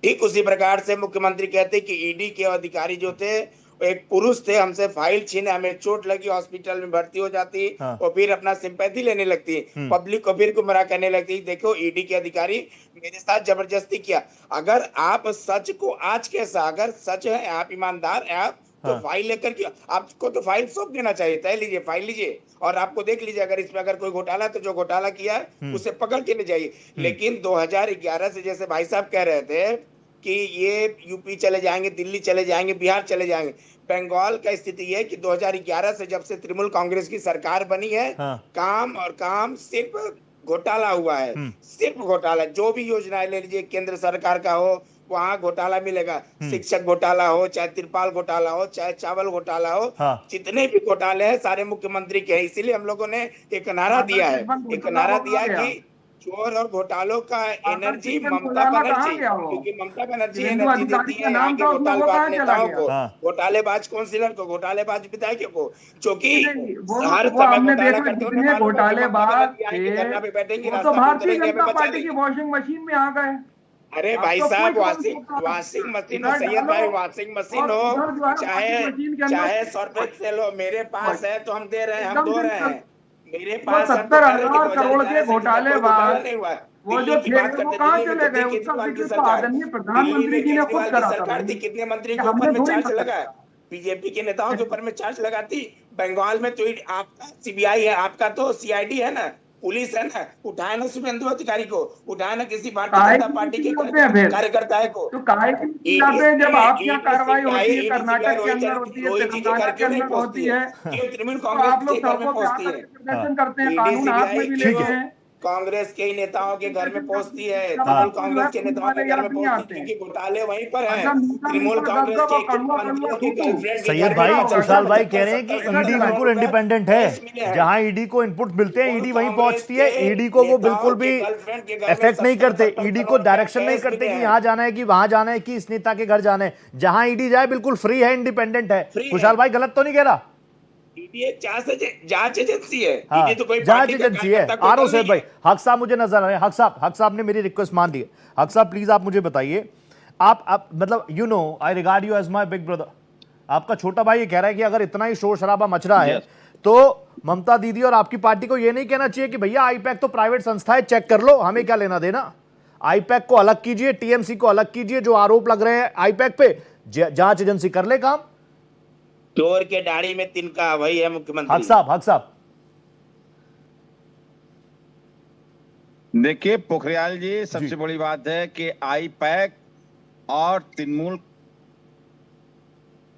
ठीक उसी प्रकार से मुख्यमंत्री कहते कि ईडी के अधिकारी जो थे एक पुरुष थे, हमसे फाइल छीने, हमें चोट लगी, हॉस्पिटल में भर्ती हो जाती और फिर अपना सिंपैथी लेने लगती, पब्लिक को फिर गुमराह करने लगती। देखो ईडी के अधिकारी मेरे साथ जबरदस्ती किया। अगर आप सच को आज कैसा, अगर सच है, आप ईमानदार हैं, आप तो फाइल लेकर के आपको तो फाइल सौंप देना चाहिए। तय लीजिए, फाइल लीजिए और आपको देख लीजिए, अगर इसमें अगर कोई घोटाला है तो जो घोटाला किया है उसे पकड़ के ले जाइए। लेकिन 2011 से जैसे भाई साहब कह रहे थे कि ये यूपी चले जाएंगे, दिल्ली चले जाएंगे, बिहार चले जाएंगे, बंगाल का स्थिति है कि 2011 से जब से तृणमूल कांग्रेस की सरकार बनी है, काम सिर्फ घोटाला हुआ है, सिर्फ घोटाला। जो भी योजनाएं ले लीजिए, केंद्र सरकार का हो वहाँ घोटाला मिलेगा, शिक्षक घोटाला हो, चाहे तिरपाल घोटाला हो, चाहे चावल घोटाला हो, जितने भी घोटाले हैं सारे मुख्यमंत्री के हैं। इसीलिए हम लोगों ने एक नारा दिया है, कि चोर और घोटालों का एनर्जी ममता बनर्जी, क्योंकि ममता बनर्जी एनर्जी देती है यहाँ के घोटालेबाज नेताओं को, घोटालेबाज काउंसिलर को, घोटालेबाज विधायकों को, क्योंकि हर समय घोटालेबाज बैठेंगे तो भारतीय जनता पार्टी की वॉशिंग मशीन में आ गए। अरे भाई साहब, वॉशिंग मशीन हो सैयद भाई, वॉशिंग मशीन हो, चाहे 100 रुपए से लो, मेरे पास है तो हम दे रहे हैं, हम धो रहे हैं। मेरे
वो
पास
70,000 करोड़ के घोटाले बाद
नहीं हुआ।
वो जो थे वो कहाँ चले गए? उसका जिक्र तो आदरणीय प्रधानमंत्री जी ने खुद करा था।
सरकार थी, कितने मंत्री के
हमने
ऊपर में
थोड़ी
चार्ज
कहा।
लगा? बीजेपी के नेताओं के ऊपर में चार्ज लगाती। बंगाल में तो आपका सीबीआई है, आपका तो सीआईडी है ना, पुलिस है ना, उठाए ना शुभेंदु अधिकारी को, उठाए ना किसी भारतीय जनता पार्टी के कार्यकर्ता को।
तो काहे की जाते हैं जब आपके यहाँ कार्रवाई होती है, कर्नाटक के अंदर होती है, तेलंगाना के अंदर होती है,
तृणमूल
तो आप लोग
कांग्रेस के घर में
सड़कों पे
पहुंचती
आकर
है।
प्रदर्शन करते हैं, कानून हाथ में भी लेते हैं।
कांग्रेस के ही नेताओं के घर में पहुंचती है, तृणमूल कांग्रेस के नेताओं के घर में पहुंचती है, क्योंकि घोटाले वहीं पर है। तृणमूल कांग्रेस के मंत्रियों के गर्लफ्रेंड
सैयद भाई, कुशाल भाई कह रहे हैं कि ईडी बिल्कुल इंडिपेंडेंट है, जहां ईडी को इनपुट मिलते हैं ईडी वहीं पहुंचती है, ईडी को वो बिल्कुल भी इफेक्ट नहीं करते, ईडी को डायरेक्शन नहीं करते कि यहाँ जाना है कि वहां जाना है कि इस नेता के घर जाना है, जहां ईडी जाए बिल्कुल फ्री है, इंडिपेंडेंट है। कुशाल भाई गलत तो नहीं कह रहा?
ईडी एक जांच एजेंसी है।
हाँ,
ईडी तो कोई
जांच एजेंसी है। आरो सैयद भाई, हक साहब मुझे नजर आ रहे हैं। हक साहब ने मेरी रिक्वेस्ट मान ली है। हक साहब प्लीज आप मुझे बताइए, आप मतलब you know I regard you as my big brother. आपका छोटा भाई ये कह रहा है कि अगर इतना ही शोर शराबा मच रहा है तो ममता दीदी और आपकी पार्टी को ये नहीं कहना चाहिए कि भैया आईपैक तो प्राइवेट संस्था है, चेक कर लो, हमें क्या लेना देना। आईपैक को अलग कीजिए, टीएमसी को अलग कीजिए, जो आरोप लग रहे हैं आईपैक पे जांच एजेंसी कर ले काम।
चोर के दाढ़ी में तिनका, वही है मुख्यमंत्री।
हक साहब
देखिए पोखरियाल जी, सबसे बड़ी बात है कि आईपैक और तृणमूल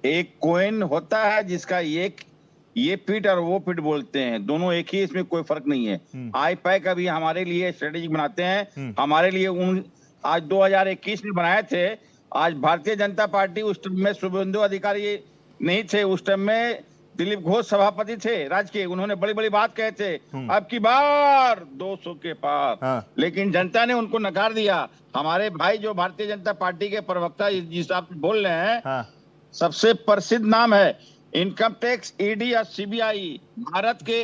एक कोइन होता है जिसका ये पिट और वो पिट बोलते हैं, दोनों एक ही, इसमें कोई फर्क नहीं है। आईपैक अभी हमारे लिए स्ट्रेटेजी बनाते हैं, हमारे लिए आज 2021 में बनाए थे। आज भारतीय जनता पार्टी उस टाइम में शुभेंदु अधिकारी नहीं थे, उस टाइम में दिलीप घोष सभापति थे राज्य के, उन्होंने बड़ी बड़ी बात कहे थे, अब की बार 200 के पार। लेकिन जनता ने उनको नकार दिया। हमारे भाई जो भारतीय जनता पार्टी के प्रवक्ता जिस आप बोल रहे हैं, सबसे प्रसिद्ध नाम है इनकम टैक्स, ईडी और सीबीआई, भारत के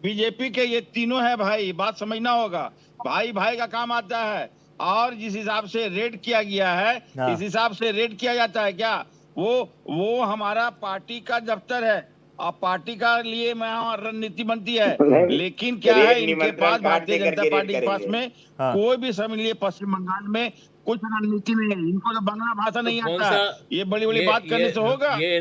बीजेपी के ये तीनों है भाई, बात समझना होगा। भाई भाई का काम आता है, और जिस हिसाब से रेड किया गया है इस हिसाब से रेड किया जाता है क्या? वो हमारा पार्टी का दफ्तर है और पार्टी का लिए रणनीति बनती है, लेकिन क्या है इनके पास, भारतीय जनता पार्टी के पास में कोई भी समझ लिए पश्चिम बंगाल में कुछ रणनीति नहीं है। इनको तो बांग्ला भाषा नहीं आता, ये बड़ी बड़ी बात करने से होगा?
ये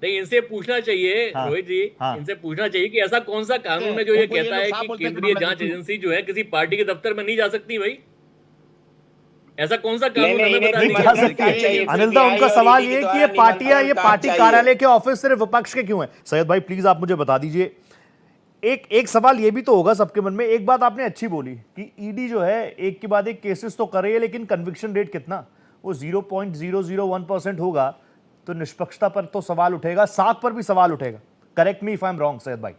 इनसे पूछना चाहिए रोहित जी, इनसे पूछना चाहिए कि ऐसा कौन सा कानून है जो ये कहता है कि केंद्रीय जांच एजेंसी जो है किसी पार्टी के दफ्तर में नहीं जा सकती। भाई ऐसा कौन सा कानून हमें बता दीजिए।
अनिल दा, उनका सवाल ये कि ये पार्टियां, ये पार्टी कार्यालय के ऑफिस सिर्फ विपक्ष के क्यों हैं? सैयद भाई प्लीज आप मुझे बता दीजिए। एक सवाल ये भी तो होगा सबके मन में। एक बात आपने अच्छी बोली कि ईडी जो है एक के बाद एक केसेस तो कर रही है, लेकिन कन्विक्शन रेट कितना? वो 0.001% होगा, तो निष्पक्षता पर तो सवाल उठेगा, साख पर भी सवाल उठेगा। Correct me if I am wrong Syed भाई।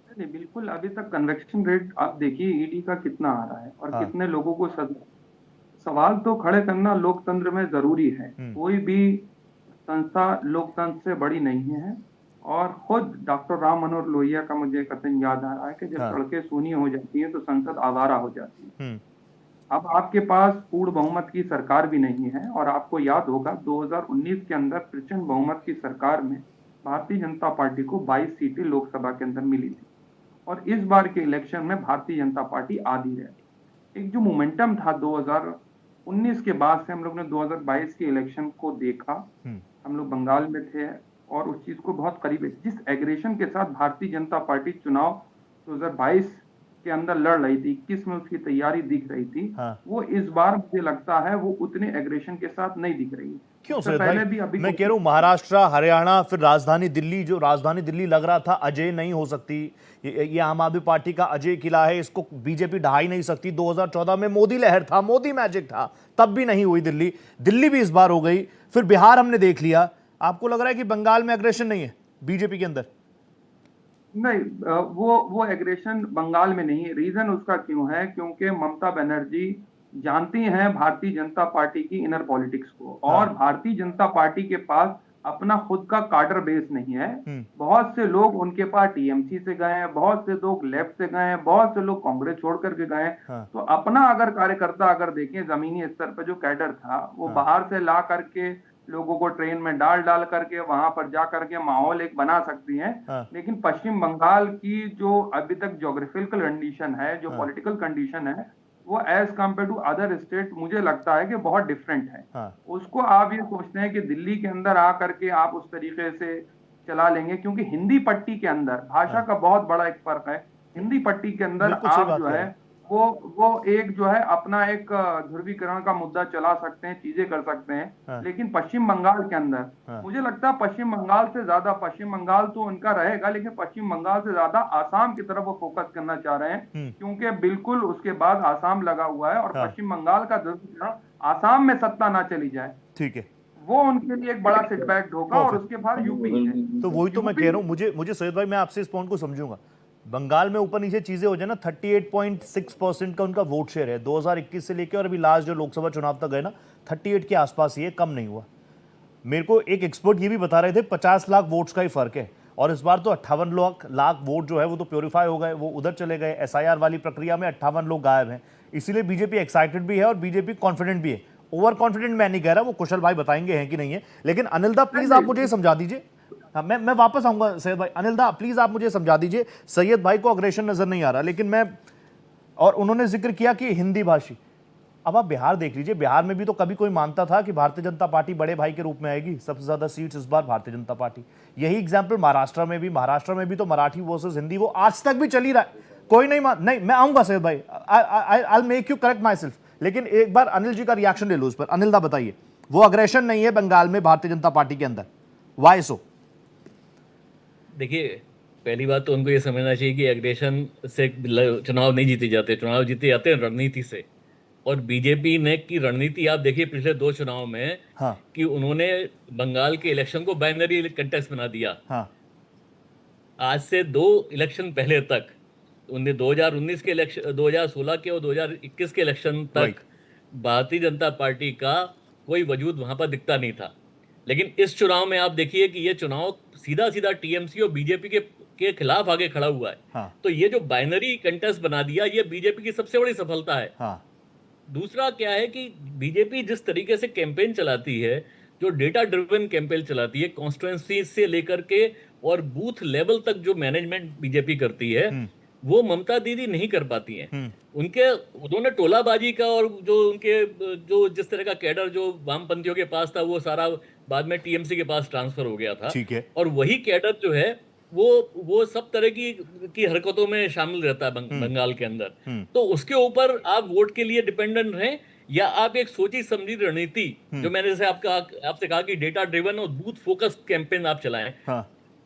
नहीं, बिल्कुल अभी तक कन्वेक्शन रेट आप देखिए ईडी का कितना आ रहा है और कितने लोगों को सवाल तो खड़े करना लोकतंत्र में जरूरी है। कोई भी संस्था लोकतंत्र से बड़ी नहीं है। और खुद डॉक्टर राम मनोहर लोहिया का मुझे कथन याद आ रहा है कि जब सड़कें सूनी हो जाती हैं तो संसद आवारा हो जाती है। अब आपके पास पूर्ण बहुमत की सरकार भी नहीं है, और आपको याद होगा 2019 के अंदर प्रचंड बहुमत की सरकार में भारतीय जनता पार्टी को 22 सीटें लोकसभा के अंदर मिली थी, और इस बार के इलेक्शन में भारतीय जनता पार्टी आधी रह। एक जो मोमेंटम था 2019 के बाद से, हम लोग ने 2022 के इलेक्शन को देखा, हम लोग बंगाल में थे और उस चीज को बहुत करीब है। जिस एग्रेशन के साथ भारतीय जनता पार्टी चुनाव 2022 के अंदर लड़ रही थी, 21 में उसकी तैयारी दिख रही थी, वो इस बार मुझे लगता है वो उतने एग्रेशन के साथ नहीं दिख रही है।
क्यों सर भाई? मैं कह रहा हूं महाराष्ट्र, हरियाणा, फिर राजधानी दिल्ली, जो राजधानी दिल्ली लग रहा था अजय नहीं हो सकती, ये आम आदमी पार्टी का अजय किला है, इसको बीजेपी ढहा ही नहीं सकती। 2014 में मोदी लहर था, मोदी मैजिक था, तब भी नहीं हुई दिल्ली भी इस बार हो गई। फिर बिहार हमने देख लिया। आपको लग रहा है कि बंगाल में एग्रेशन नहीं है बीजेपी के अंदर?
नहीं, वो एग्रेशन बंगाल में नहीं है। रीजन उसका क्यों है? क्योंकि ममता बनर्जी जानती हैं भारतीय जनता पार्टी की इनर पॉलिटिक्स को, और भारतीय जनता पार्टी के पास अपना खुद का कार्डर बेस नहीं है। बहुत से लोग उनके पास टीएमसी से गए हैं, बहुत से लोग लेफ्ट से गए हैं, बहुत से लोग कांग्रेस छोड़ करके गए हैं। तो अपना अगर कार्यकर्ता अगर देखें जमीनी स्तर पर जो कैडर था वो बाहर से ला करके लोगों को ट्रेन में डाल डाल करके वहां पर जा करके माहौल एक बना सकती हैं। लेकिन पश्चिम बंगाल की जो अभी तक ज्योग्राफिकल कंडीशन है, जो पॉलिटिकल कंडीशन है, वो as compared to other state मुझे लगता है कि बहुत डिफरेंट है। उसको आप ये सोचते हैं कि दिल्ली के अंदर आकर के आप उस तरीके से चला लेंगे, क्योंकि हिंदी पट्टी के अंदर भाषा का बहुत बड़ा एक फर्क है। हिंदी पट्टी के अंदर आप जो है वो एक जो है अपना एक ध्रुवीकरण का मुद्दा चला सकते हैं, चीजें कर सकते हैं। लेकिन पश्चिम बंगाल के अंदर मुझे लगता है पश्चिम बंगाल से ज्यादा, पश्चिम बंगाल तो उनका रहेगा, लेकिन पश्चिम बंगाल से ज्यादा आसाम की तरफ वो फोकस करना चाह रहे हैं, क्योंकि बिल्कुल उसके बाद आसाम लगा हुआ है। और पश्चिम बंगाल का ध्रुवीकरण आसाम में सत्ता ना चली जाए,
ठीक है,
वो उनके लिए एक बड़ा सेटबैक होगा। और उसके बाद यूपी है।
तो वही तो मैं कह रहा हूँ, मुझे सैयद भाई, मैं आपसे इस पॉइंट को समझूंगा। बंगाल में ऊपर नीचे चीजें हो जाए ना, 38.6% का उनका वोट शेयर है 2021 से लेकर, और अभी लास्ट जो लोकसभा चुनाव तक गए ना 38 के आसपास ही है, कम नहीं हुआ। मेरे को एक एक्सपर्ट ये भी बता रहे थे 50 लाख वोट्स का ही फर्क है, और इस बार तो 58 लाख वोट जो है वो तो प्योरीफाई हो गए, वो उधर चले गए। SIR वाली प्रक्रिया में 58 लोग गायब हैं, इसीलिए बीजेपी एक्साइटेड भी है और बीजेपी कॉन्फिडेंट भी है। ओवर कॉन्फिडेंट मैं नहीं कह रहा, वो कुशल भाई बताएंगे हैं कि नहीं है। लेकिन अनिल दा प्लीज आप मुझे समझा दीजिए, मैं वापस आऊंगा सैयद भाई। अनिल दा प्लीज आप मुझे समझा दीजिए, सैयद भाई को अग्रेशन नजर नहीं आ रहा, लेकिन मैं, और उन्होंने जिक्र किया कि हिंदी भाषी। अब आप बिहार देख लीजिए, बिहार में भी तो कभी कोई मानता था कि भारतीय जनता पार्टी बड़े भाई के रूप में आएगी, सबसे ज्यादा सीट्स इस बार भारतीय जनता पार्टी। यही एग्जाम्पल महाराष्ट्र में भी तो मराठी वर्सेस हिंदी वो आज तक भी चली रहा है, कोई नहीं, मैं आऊंगा सैयद भाई, I make you correct my self. लेकिन एक बार अनिल जी का रिएक्शन ले लो उस पर। अनिल दा बताइए, वो अग्रेशन नहीं है बंगाल में भारतीय जनता पार्टी के अंदर, वाई सो?
देखिए, पहली बात तो उनको ये समझना चाहिए कि एग्रेशन से चुनाव नहीं जीते जाते, चुनाव जीते जाते हैं रणनीति से। और बीजेपी ने की रणनीति आप देखिए पिछले 2 चुनाव में, कि उन्होंने बंगाल के इलेक्शन को बाइनरी कंटेस्ट बना दिया। आज से 2 इलेक्शन पहले तक, उन्हें 2019 के इलेक्शन, 2016 के और 2021 के इलेक्शन तक भारतीय जनता पार्टी का कोई वजूद वहां पर दिखता नहीं था। लेकिन इस चुनाव में आप देखिए कि ये चुनाव सीधा टीएमसी और बीजेपी के खिलाफ आगे खड़ा हुआ है। तो ये जो बाइनरी कंटेस्ट बना दिया, ये बीजेपी की सबसे बड़ी सफलता है। दूसरा क्या है कि बीजेपी जिस तरीके से कैंपेन चलाती है, जो डेटा ड्रिवन कैंपेन चलाती है, कॉन्स्टिट्यूएंसी से लेकर के और बूथ लेवल तक जो मैनेजमेंट बीजेपी करती है, वो ममता दीदी नहीं कर पाती हैं। उन्होंने टोलाबाजी का, और जो जिस तरह का कैडर जो वामपंथियों के पास था, वो सारा बाद में टीएमसी के पास ट्रांसफर हो गया था।
ठीक है।
और वही कैडर जो है वो सब तरह की हरकतों में शामिल रहता है बंगाल के अंदर। तो उसके ऊपर आप वोट के लिए डिपेंडेंट रहें, या आप एक सोची समझी रणनीति, जो मैंने जैसे आपसे कहा कि डेटा ड्रिवन और बूथ फोकस कैंपेन आप चलाएं।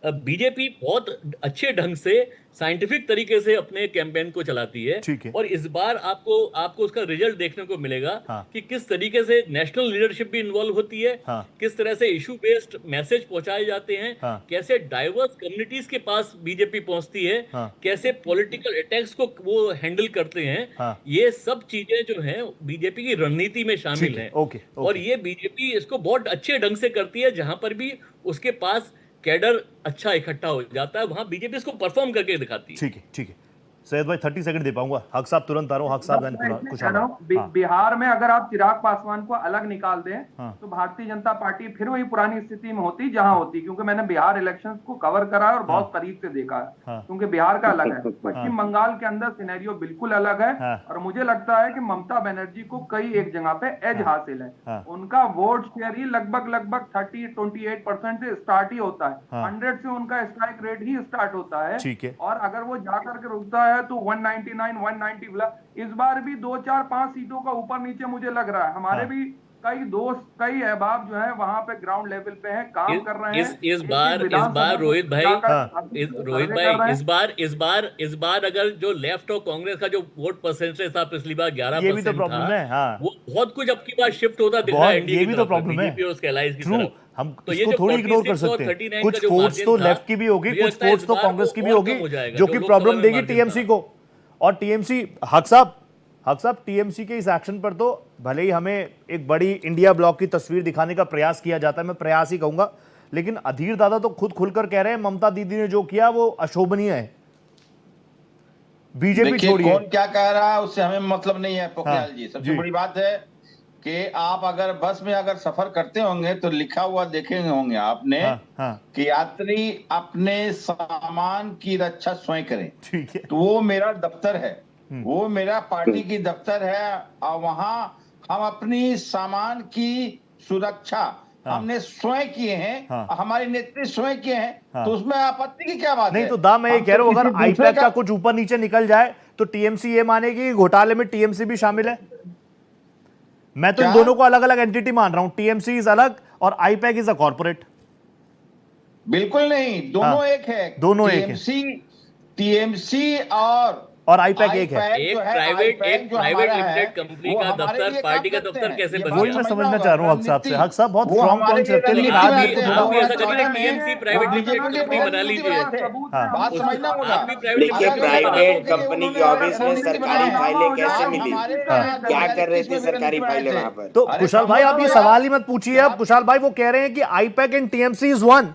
बीजेपी बहुत अच्छे ढंग से साइंटिफिक तरीके से अपने कैंपेन को चलाती है। और इस बार आपको उसका रिजल्ट देखने को मिलेगा कि किस तरीके से नेशनल लीडरशिप भी इन्वॉल्व होती है, किस तरह से इशू बेस्ड मैसेज पहुंचाए जाते हैं, कैसे डाइवर्स कम्युनिटीज के पास बीजेपी पहुंचती है, कैसे पॉलिटिकल अटैक्स को वो हैंडल करते हैं। ये सब चीजें जो हैं बीजेपी की रणनीति में शामिल हैं। और ये बीजेपी इसको बहुत अच्छे ढंग से करती है। जहां पर भी उसके पास कैडर अच्छा इकट्ठा हो जाता है, वहां बीजेपी इसको परफॉर्म करके दिखाती है।
ठीक है सैयद भाई, 30 सेकंड दे पाऊंगा। हक साहब तुरंत आ रहा हूं। हक साहब,
बिहार में अगर आप चिराग पासवान को अलग निकाल दें, तो भारतीय जनता पार्टी फिर वही पुरानी स्थिति में होती जहां होती, क्योंकि मैंने बिहार इलेक्शंस को कवर करा है और बहुत करीब से देखा है। क्योंकि बिहार का अलग है, पश्चिम बंगाल के अंदर सिनेरियो बिल्कुल अलग है। और मुझे लगता है कि ममता बनर्जी को कई एक जगह पे एज हासिल है। उनका वोट शेयर ही लगभग 28% से स्टार्ट ही होता है। 100 से उनका स्ट्राइक रेट ही स्टार्ट होता है। और अगर वो जाकर के रुकता है तो 199, 190 इस बार भी 2, 4, 5 सीटों का ऊपर नीचे मुझे लग रहा है। हमारे भी कई दोस्त, कई अहबाब जो है वहां पे ग्राउंड लेवल पे हैं, काम कर रहे हैं।
इस बार रोहित भाई, इस बार अगर जो लेफ्ट और कांग्रेस का जो वोट परसेंटेज था पिछली बार 11% था, वो बहुत कुछ अब की बार शिफ्ट होता दिख रहा है एनडीए की तरफ, बीजेपी और उसके एलाइज की तरफ।
हम तो इसको थोड़ी इग्नोर कर सकते हैं। कुछ फोर्स तो लेफ्ट की भी होगी, कुछ फोर्स तो कांग्रेस की भी होगी, जो कि प्रॉब्लम देगी टीएमसी को। और टीएमसी, हक साहब टीएमसी के इस एक्शन पर तो भले ही हमें एक बड़ी इंडिया ब्लॉक की तस्वीर दिखाने का प्रयास किया जाता है, मैं प्रयास ही कहूंगा, लेकिन अधीर दादा तो खुद खुलकर कह रहे हैं ममता दीदी ने जो किया वो अशोभनीय है। बीजेपी छोड़िए,
कौन क्या कह रहा है उससे हमें मतलब नहीं है पोखरियाल जी। सबसे बड़ी बात है कि आप अगर बस में अगर सफर करते होंगे तो लिखा हुआ देखेंगे होंगे आपने कि यात्री अपने सामान की रक्षा स्वयं करें।
ठीक है।
तो वो मेरा दफ्तर है, वो मेरा पार्टी की दफ्तर है, और वहां हम अपनी सामान की सुरक्षा हमने स्वयं किए हैं, हमारे नेतृत्व स्वयं किए हैं। तो उसमें आपत्ति की क्या बात है?
नहीं तो दाम मैं ये कह रहा हूं, अगर आईपैक का कुछ ऊपर नीचे निकल जाए तो टीएमसी ये मानेगी कि घोटाले में टीएमसी भी शामिल है। मैं तो इन दोनों को अलग अलग एंटिटी मान रहा हूं, टीएमसी इज अलग और आईपैक इज अ कॉर्पोरेट।
बिल्कुल नहीं, दोनों एक है।
दोनों एक है।
टीएमसी
और आईपैक एक है।
एक प्राइवेट लिमिटेड कंपनी का दफ्तर पार्टी का दफ्तर कैसे बन
वही मैं समझना चाह रहा हूं हक साहब से। हक साहब बहुत स्ट्रॉन्ग पॉइंट्स रखते हैं, लेकिन आज मेरे को थोड़ा
टीएमसी प्राइवेट लिमिटेड कंपनी बना लीजिए।
बात समझना होगा।
आप भी प्राइवेट
देखिए, प्राइवेट कंपनी के ऑफिस में सरकारी फाइलें कैसे मिली, क्या कर रहे थे सरकारी फाइलें वहां पर?
तो कुशाल भाई आप ये सवाल ही मत पूछिए। अब कुशाल भाई वो कह रहे हैं कि IUPAC and TMC is one.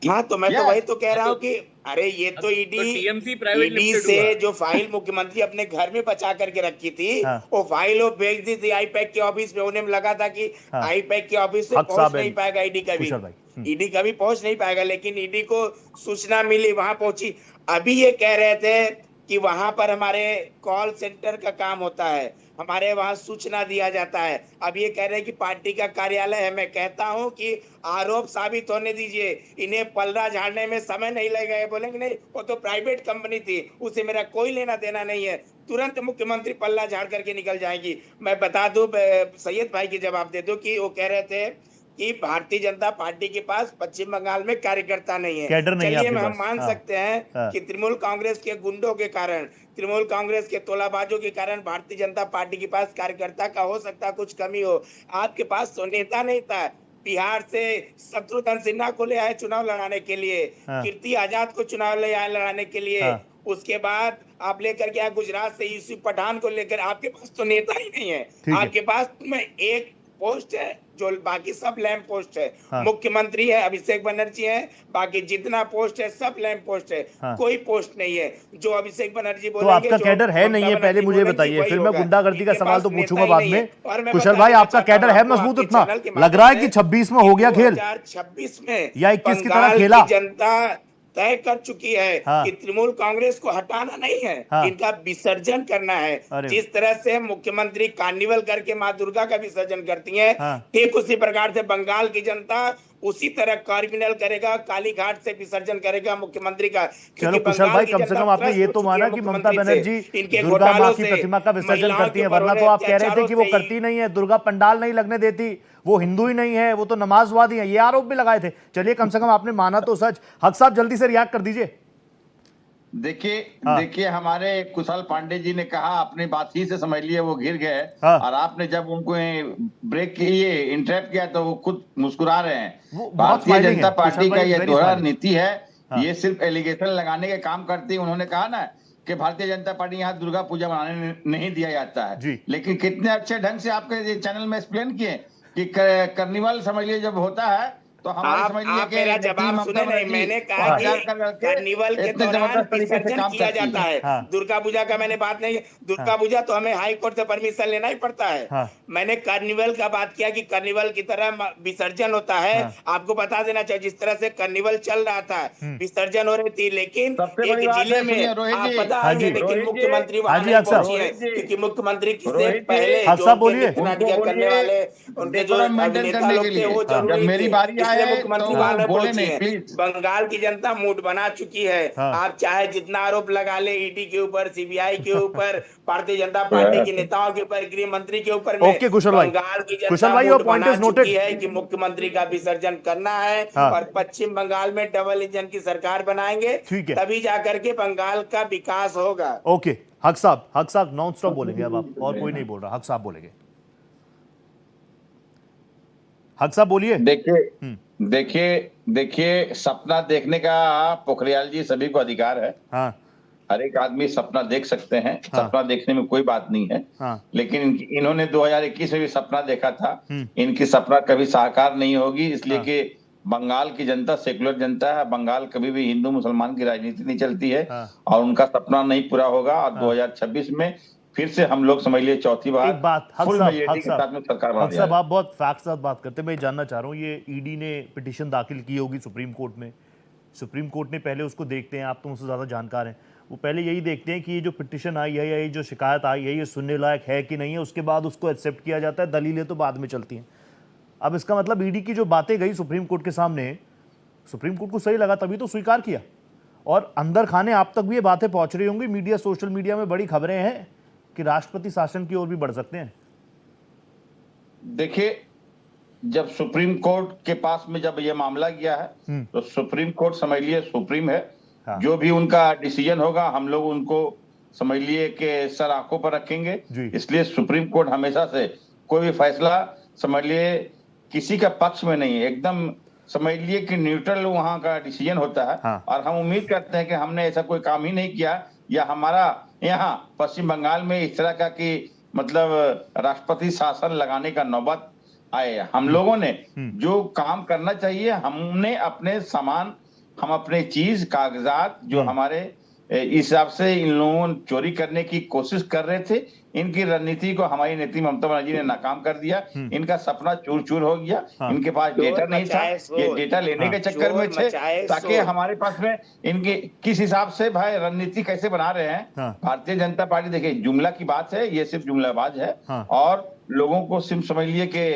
हाँ, तो मैं तो वही तो कह रहा हूँ कि अरे ये तो ईडी से जो फाइल मुख्यमंत्री अपने घर में बचा करके रखी थी, वो फाइल वो भेज दी थी आईपैक के ऑफिस में। उन्हें लगा था कि आईपैक के ऑफिस से पहुंच नहीं पाएगा ईडी कभी पहुंच नहीं पाएगा, लेकिन ईडी को सूचना मिली, वहां पहुंची। अभी ये कह रहे थे कि वहां पर हमारे कॉल सेंटर का काम होता है, हमारे वहां सूचना दिया जाता है। अब ये कह रहे हैं कि पार्टी का कार्यालय है। मैं कहता हूं कि आरोप साबित होने दीजिए, इन्हें पलड़ा झाड़ने में समय नहीं लगेगा। बोलेंगे नहीं वो तो प्राइवेट कंपनी थी, उससे मेरा कोई लेना देना नहीं है, तुरंत मुख्यमंत्री पल्ला झाड़ करके निकल जाएंगी। मैं बता दूं, सैयद भाई की जवाब दे दूं कि वो कह रहे थे कि भारतीय जनता पार्टी के पास पश्चिम बंगाल में कार्यकर्ता नहीं है। चलिए हम मान सकते हैं कि तृणमूल कांग्रेस के गुंडों के कारण, तृणमूल कांग्रेस के तोलाबाजों के कारण भारतीय जनता पार्टी के पास कार्यकर्ता का हो सकता है कुछ कमी हो। आपके पास तो नेता नहीं था। बिहार से शत्रुघ्न सिन्हा को ले आए चुनाव लड़ाने के लिए, कीर्ति आजाद को चुनाव ले आए लड़ाने के लिए, उसके बाद आप लेकर के आए गुजरात से यूसुफ पठान को लेकर। आपके पास तो नेता ही नहीं है। आपके पास में एक पोस्ट है, जो बाकी सब लैंप पोस्ट है। मुख्यमंत्री है अभिषेक बनर्जी है, बाकी जितना पोस्ट है सब लैंप पोस्ट है। कोई पोस्ट नहीं है जो अभिषेक बनर्जी बोलेंगे।
तो आपका कैडर है नहीं है, पहले मुझे बताइए, फिर मैं गुंडागर्दी का सवाल तो पूछूंगा बाद में। कुशल भाई आपका कैडर है मजबूत इतना? लग रहा है कि 26 में हो गया खेल,
2026 में
या 21 की तरह खेला।
जनता तय कर चुकी है कि तृणमूल कांग्रेस को हटाना नहीं है, इनका विसर्जन करना है। जिस तरह से मुख्यमंत्री कार्निवल करके माँ दुर्गा का विसर्जन करती हैं, ठीक उसी प्रकार से बंगाल की जनता उसी तरह कार्निवल करेगा, काली घाट से विसर्जन करेगा मुख्यमंत्री का।
चलो कुशल भाई, कम से कम आपने ये तो माना कि ममता बनर्जी दुर्गा माँ की प्रतिमा का विसर्जन करती है, वरना तो आप कह रहे थे कि वो करती नहीं है, दुर्गा पंडाल नहीं लगने देती, वो हिंदू ही नहीं है, वो तो नमाजवादी है, ये आरोप भी लगाए थे। चलिए कम से कम आपने माना तो सच। हक साहब जल्दी से रिएक्ट कर दीजिए।
देखिए हमारे कुशल पांडे जी ने कहा, अपनी बात ही से समझ लिए वो घिर गए, और आपने जब उनको ब्रेक किए, इंटरप्ट किया, तो वो खुद मुस्कुरा रहे हैं। भारतीय जनता पार्टी का ये दोहरा नीति है, ये सिर्फ एलिगेशन लगाने के काम करती है। उन्होंने कहा ना कि भारतीय जनता पार्टी यहाँ दुर्गा पूजा मनाने नहीं दिया जाता है, लेकिन कितने अच्छे ढंग से आपके चैनल में एक्सप्लेन किए कि कार्निवल समझ लीजिए जब होता है तो
आप मेरा जवाब सुने नहीं। मैंने कहा कि कार्निवल के दौरान विसर्जन किया जाता है, दुर्गा पूजा का मैंने बात नहीं। दुर्गा पूजा तो हमें हाई कोर्ट से परमिशन लेना ही पड़ता है। मैंने कार्निवल का बात किया कि कार्निवल की तरह विसर्जन होता है। आपको बता देना चाहिए, जिस तरह से कार्निवल चल रहा था, विसर्जन हो रही थी, लेकिन एक जिले में आप पता है, लेकिन मुख्यमंत्री वहां नहीं पहुंची है, क्योंकि मुख्यमंत्री से पहले जो करने वाले उनके जो अभिनेता लोग थे वो जरूरी थे, मुख्यमंत्री वहां नहीं पहुंची है। बंगाल की जनता मूड बना चुकी है। आप चाहे जितना आरोप लगा ले ईडी के ऊपर, सीबीआई के ऊपर, भारतीय जनता पार्टी के नेताओं के ऊपर, गृह मंत्री के ऊपर, बंगाल की जनता मूड बना चुकी है कि मुख्यमंत्री का विसर्जन करना है, और पश्चिम बंगाल में डबल इंजन की सरकार बनाएंगे, तभी जाकर के बंगाल का विकास होगा।
ओके हक साहब नॉन स्टॉप बोलेंगे अब आप, और कोई नहीं बोल रहा। हक साहब बोलेंगे। हक साहब बोलिए।
देखिए सपना देखने का पोखरियाल जी सभी को अधिकार है। हर एक आदमी सपना देख सकते हैं, सपना देखने में कोई बात नहीं है। लेकिन इन्होंने 2021 में भी सपना देखा था, इनकी सपना कभी साकार नहीं होगी, इसलिए कि बंगाल की जनता सेकुलर जनता है। बंगाल कभी भी हिंदू मुसलमान की राजनीति नहीं चलती है, और उनका सपना नहीं पूरा होगा। और 2026 में फिर से हम लोग समझ लिए चौथी बार
एक बात हक
फुल
साहब,
मेजॉरिटी के साथ में सरकार बना
हक
दिया
साहब
है।
आप बहुत फैक्ट के साथ बात करते हैं, मैं जानना चाह रहा हूँ ये ईडी ने पिटीशन दाखिल की होगी सुप्रीम कोर्ट में, सुप्रीम कोर्ट ने पहले उसको देखते हैं, आप तो मुझसे ज़्यादा जानकार हैं, वो पहले यही देखते हैं कि ये जो पिटीशन आई है या ये जो शिकायत आई है ये सुनने लायक है कि नहीं है, उसके बाद उसको एक्सेप्ट किया जाता है, दलीलें तो बाद में चलती हैं। अब इसका मतलब ईडी की जो बातें गई सुप्रीम कोर्ट के सामने, सुप्रीम कोर्ट को सही लगा तभी तो स्वीकार किया, और अंदर खाने आप तक भी ये बातें पहुंच रही होंगी, मीडिया सोशल मीडिया में बड़ी खबरें हैं कि राष्ट्रपति शासन की ओर भी बढ़ सकते हैं।
देखिए, जब सुप्रीम कोर्ट के पास में जब ये मामला गया है तो सुप्रीम कोर्ट समझ लिए सुप्रीम है।
हाँ।
जो भी उनका डिसीजन होगा हम लोग उनको समझ लिए कि सर आंखों पर रखेंगे। इसलिए सुप्रीम कोर्ट हमेशा से कोई भी फैसला समझ लिए किसी का पक्ष में नहीं है, एकदम समझ लिए कि न्यूट्रल वहां का डिसीजन होता है।
हाँ।
और हम उम्मीद करते हैं कि हमने ऐसा कोई काम ही नहीं किया या हमारा यहाँ पश्चिम बंगाल में इस तरह का कि मतलब राष्ट्रपति शासन लगाने का नौबत आए। हम लोगों ने जो काम करना चाहिए हमने अपने सामान, हम अपने चीज कागजात जो हमारे इस हिसाब से इन लोगों ने चोरी करने की कोशिश कर रहे थे, इनकी रणनीति को हमारी नेत्री ममता बनर्जी ने नाकाम कर दिया। इनका सपना चूर चूर हो गया। इनके पास डेटा नहीं था, ये डेटा लेने के चक्कर में थे ताकि हमारे पास में इनके किस हिसाब से भाई रणनीति कैसे बना रहे हैं। भारतीय जनता पार्टी देखिए जुमला की बात है, ये सिर्फ जुमलाबाज है और लोगों को सिर्फ समझ लिए कि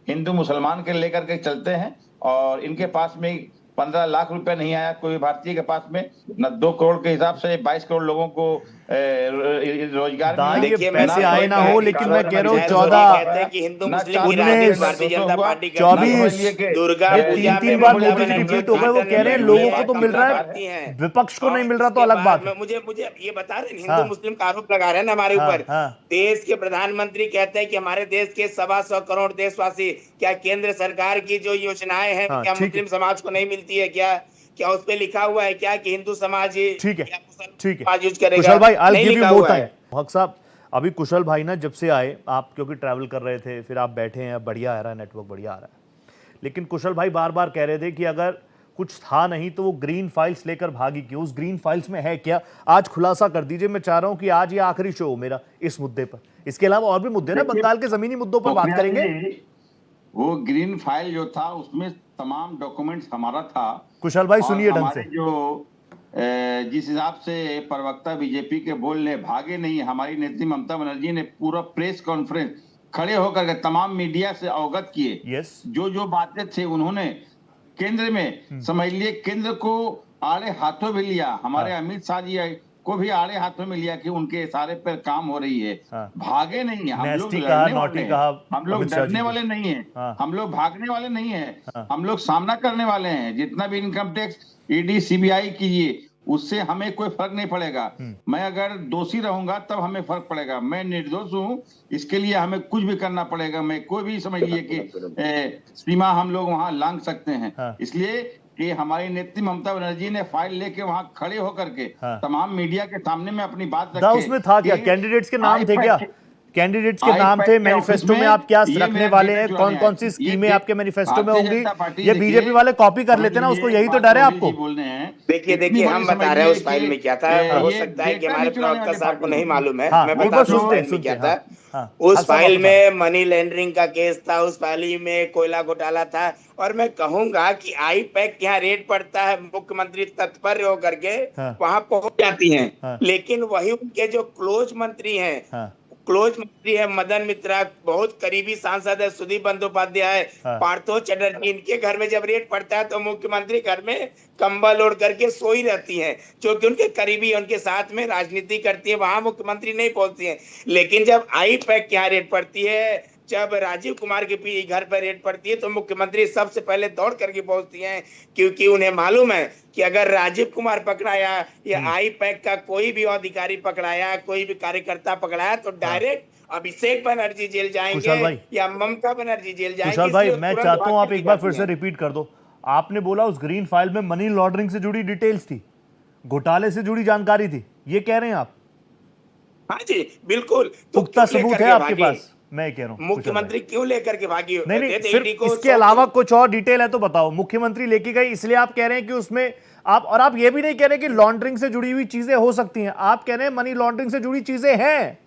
हिंदू मुसलमान के लेकर के चलते हैं और इनके पास में 15 लाख रुपए नहीं आया कोई भारतीय के पास में, न 2 करोड़ के हिसाब से 22 करोड़ लोगों को रोजगार
देखिए पैसे आए ना हो, लेकिन मैं कह रहा हूँ 14
हिंदू मुस्लिम की राजनीति भारतीय जनता पार्टी
24
दुर्गा पूजा
3 बार मोदी जी रिपीट हो गए, वो कह रहे हैं लोगों को तो मिल रहा है, विपक्ष को नहीं मिल रहा तो अलग बात है।
मुझे ये बता रहे हैं हिंदू मुस्लिम का आरोप लगा रहे हैं ना हमारे ऊपर। देश के प्रधानमंत्री कहते हैं कि हमारे देश के 125 करोड़ देशवासी, क्या केंद्र सरकार की जो योजनाएं हैं क्या मुस्लिम समाज को नहीं मिलती है? क्या उस पे लिखा हुआ है क्या कि हिंदू समाज
ठीक है
यूज करेगा?
कुशल भाई I give you more time. हक साहब अभी कुशल भाई ना जब से आए, आप क्योंकि ट्रैवल कर रहे थे, फिर आप बैठे हैं, बढ़िया आ रहा है नेटवर्क, बढ़िया आ रहा है, लेकिन कुशल भाई बार बार कह रहे थे कि अगर कुछ था नहीं तो वो ग्रीन फाइल्स लेकर भागी क्यों, उस ग्रीन फाइल्स में है क्या? आज खुलासा कर दीजिए। मैं चाह रहा हूं कि आज ये आखिरी शो हो मेरा इस मुद्दे पर, इसके अलावा और भी मुद्दे ना, बंगाल के जमीनी मुद्दों पर बात करेंगे।
वो ग्रीन फाइल जो था उसमें तमाम डॉक्यूमेंट्स हमारा था।
कुशल भाई सुनिए ढंग से।
जो जिस हिसाब से प्रवक्ता बीजेपी के बोल रहे भागे नहीं, हमारी नेत्री ममता बनर्जी ने पूरा प्रेस कॉन्फ्रेंस खड़े होकर के तमाम मीडिया से अवगत किए। जो बातें थे उन्होंने केंद्र में समझ लिए, केंद्र को आड़े हाथों में लिया, हमारे अमित शाह जी को भी आड़े हाथों में लिया कि उनके इशारे पर काम हो रही है। भागे नहीं है हम लोग, लड़ने वाले हैं, हम लोग डरने वाले नहीं है, हम लोग भागने वाले नहीं है, हम लोग सामना करने वाले हैं। जितना भी इनकम टैक्स ईडी सीबीआई कीजिए उससे हमें कोई फर्क नहीं पड़ेगा। मैं अगर दोषी रहूंगा तब हमें फर्क पड़ेगा, मैं निर्दोष हूँ इसके लिए हमें कुछ भी करना पड़ेगा। मैं कोई भी समझ लिए कि सीमा हम लोग वहां लांघ सकते हैं। इसलिए कि हमारी नेत्री ममता बनर्जी ने फाइल लेके वहां खड़े होकर के तमाम मीडिया के सामने में अपनी बात रखी।
उसमें था क्या? कैंडिडेट्स के नाम थे क्या? कैंडिडेट्स के नाम थे, मैनिफेस्टो में आप क्या रखने वाले हैं, कौन कौन सी स्कीमें आपके मैनिफेस्टो में होंगी? ये बीजेपी वाले कॉपी कर लेते ना उसको, यही तो डर है आपको।
देखिए हम बता रहे हैं उस फाइल में क्या था। हो सकता है कि हमारे प्रवक्ता साहब को नहीं मालूम है, मैं बताता हूं क्या था। उस फाइल में मनी लॉन्ड्रिंग का केस था, उस फाइल में कोयला घोटाला था, और मैं कहूंगा कि आईपैक यहाँ रेड पड़ता है, मुख्यमंत्री तत्पर होकर के वहां पहुंच जाती हैं, लेकिन वही उनके जो क्लोज मंत्री हैं, क्लोज मंत्री है मदन मित्रा, बहुत करीबी सांसद है सुदीप बंदोपाध्याय, पार्थो चटर्जी, इनके घर में जब रेड पड़ता है तो मुख्यमंत्री घर में कंबल ओढ़ करके सोई रहती हैं, जो कि उनके करीबी उनके साथ में राजनीति करती है, वहां मुख्यमंत्री नहीं पहुंचती हैं। लेकिन जब आईपैक की रेड पड़ती है, जब राजीव कुमार के घर पर रेड पड़ती है, तो मुख्यमंत्री सबसे पहले दौड़ करके पहुंचती हैं, क्योंकि उन्हें मालूम है कि अगर राजीव कुमार पकड़ाया या आईपैक का कोई भी अधिकारी पकड़ाया, कोई भी कार्यकर्ता पकड़ाया, तो डायरेक्ट अभिषेक बनर्जी जेल जाएंगे या ममता बनर्जी जेल जाएंगे।
कुशल भाई मैं चाहता हूं आप एक बार फिर से रिपीट कर दो। आपने बोला उस ग्रीन फाइल में मनी लॉन्ड्रिंग से जुड़ी डिटेल्स थी, घोटाले से जुड़ी जानकारी थी, ये कह रहे हैं आप?
हाँ जी बिल्कुल,
पुख्ता सबूत है आपके पास? मैं कह रहा हूं
मुख्यमंत्री क्यों लेकर के भागी?
नहीं, सिर्फ इसके अलावा कुछ और डिटेल है तो बताओ। मुख्यमंत्री लेके गए इसलिए आप कह रहे हैं कि उसमें आप ये भी नहीं कह रहे कि लॉन्ड्रिंग से जुड़ी हुई चीजें हो सकती हैं, आप कह रहे हैं मनी लॉन्ड्रिंग से जुड़ी चीजें हैं।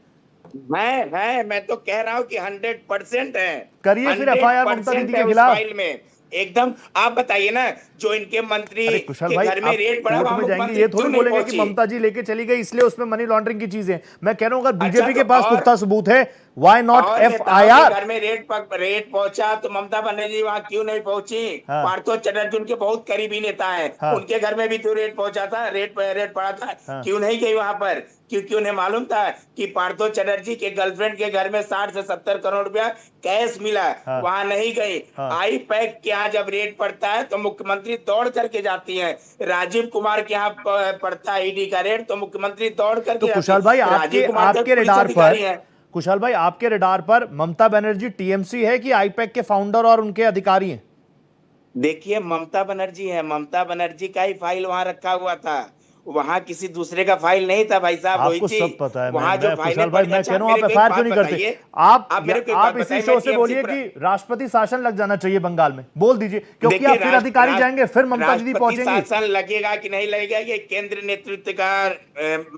मैं तो कह रहा हूँ कि 100% है।
करिए फिर FIR ममता
100%
दीदी के
है उस
खिलाफ।
फाइल में एकदम। आप बताइए ना, जो इनके मंत्री
अरे कुशल
के
भाई,
घर में
आप
रेड पड़ा,
कोर्ट
वहां
में जाएंगे
मुख्यमंत्री
ये
क्यों
थोड़ी
नहीं
बोलेंगे कि
पहुंची?
ममता जी लेके चली गई इसलिए उसमें मनी लॉन्ड्रिंग की चीजें। मैं कह रहा हूं अगर
अच्छा,
बीजेपी
तो
के पास
और
पुख्ता सबूत है, व्हाई नॉट
और नेताओं के
FIR?
घर में रेड पहुंचा तो ममता बनर्जी वहां क्यों नहीं पहुंची?
हाँ।
पार्थो चटर्जी उनके बहुत करीबी नेता है,
हाँ।
उनके घर में भी तो रेड पहुंचा था, रेड पड़ा था।
हाँ।
क्यों नहीं गई वहां पर? क्योंकि उन्हें मालूम था कि पार्थो चटर्जी के गर्लफ्रेंड के घर में 60 से 70 करोड़ रुपया कैश मिला।
हाँ।
वहां नहीं गई।
हाँ।
IPAC के यहाँ जब रेड पड़ता है तो मुख्यमंत्री दौड़ करके जाती है। राजीव कुमार के यहाँ पड़ता है ED का रेड तो मुख्यमंत्री दौड़ करके
तो
जाती
कुशाल भाई,
है। राजीव कुमार तो
आपके
पुलिस
रडार
अधिकारी
पर,
है।
कुशाल भाई आपके रडार पर ममता बनर्जी TMC है कि IPAC के फाउंडर और उनके अधिकारी हैं?
देखिए, ममता बनर्जी है, ममता बनर्जी का ही फाइल वहां रखा हुआ था, वहां किसी दूसरे का फाइल नहीं था भाई साहब। रोहित
आपको
जी,
सब पता है।
वहां जो
मैं
फाइलें
कुशाल भाई,
पड़ी,
मैं
अच्छा,
कह रहा हूं
मेरे
आप
को एक
FIR
बात
क्यों नहीं करते?
बताइए।
आप
मेरे को एक
आप
बात
इसी
बताइए,
शो
मैं
से
TMC
बोलिए कि राष्ट्रपति शासन लग जाना चाहिए बंगाल में, बोल दीजिए, क्योंकि
देखिए,
आप फिर अधिकारी जाएंगे, फिर ममता दीदी
राष्ट्रपति
पहुंचेंगी।
शासन लगेगा कि नहीं लगेगा, ये केंद्र नेतृत्व का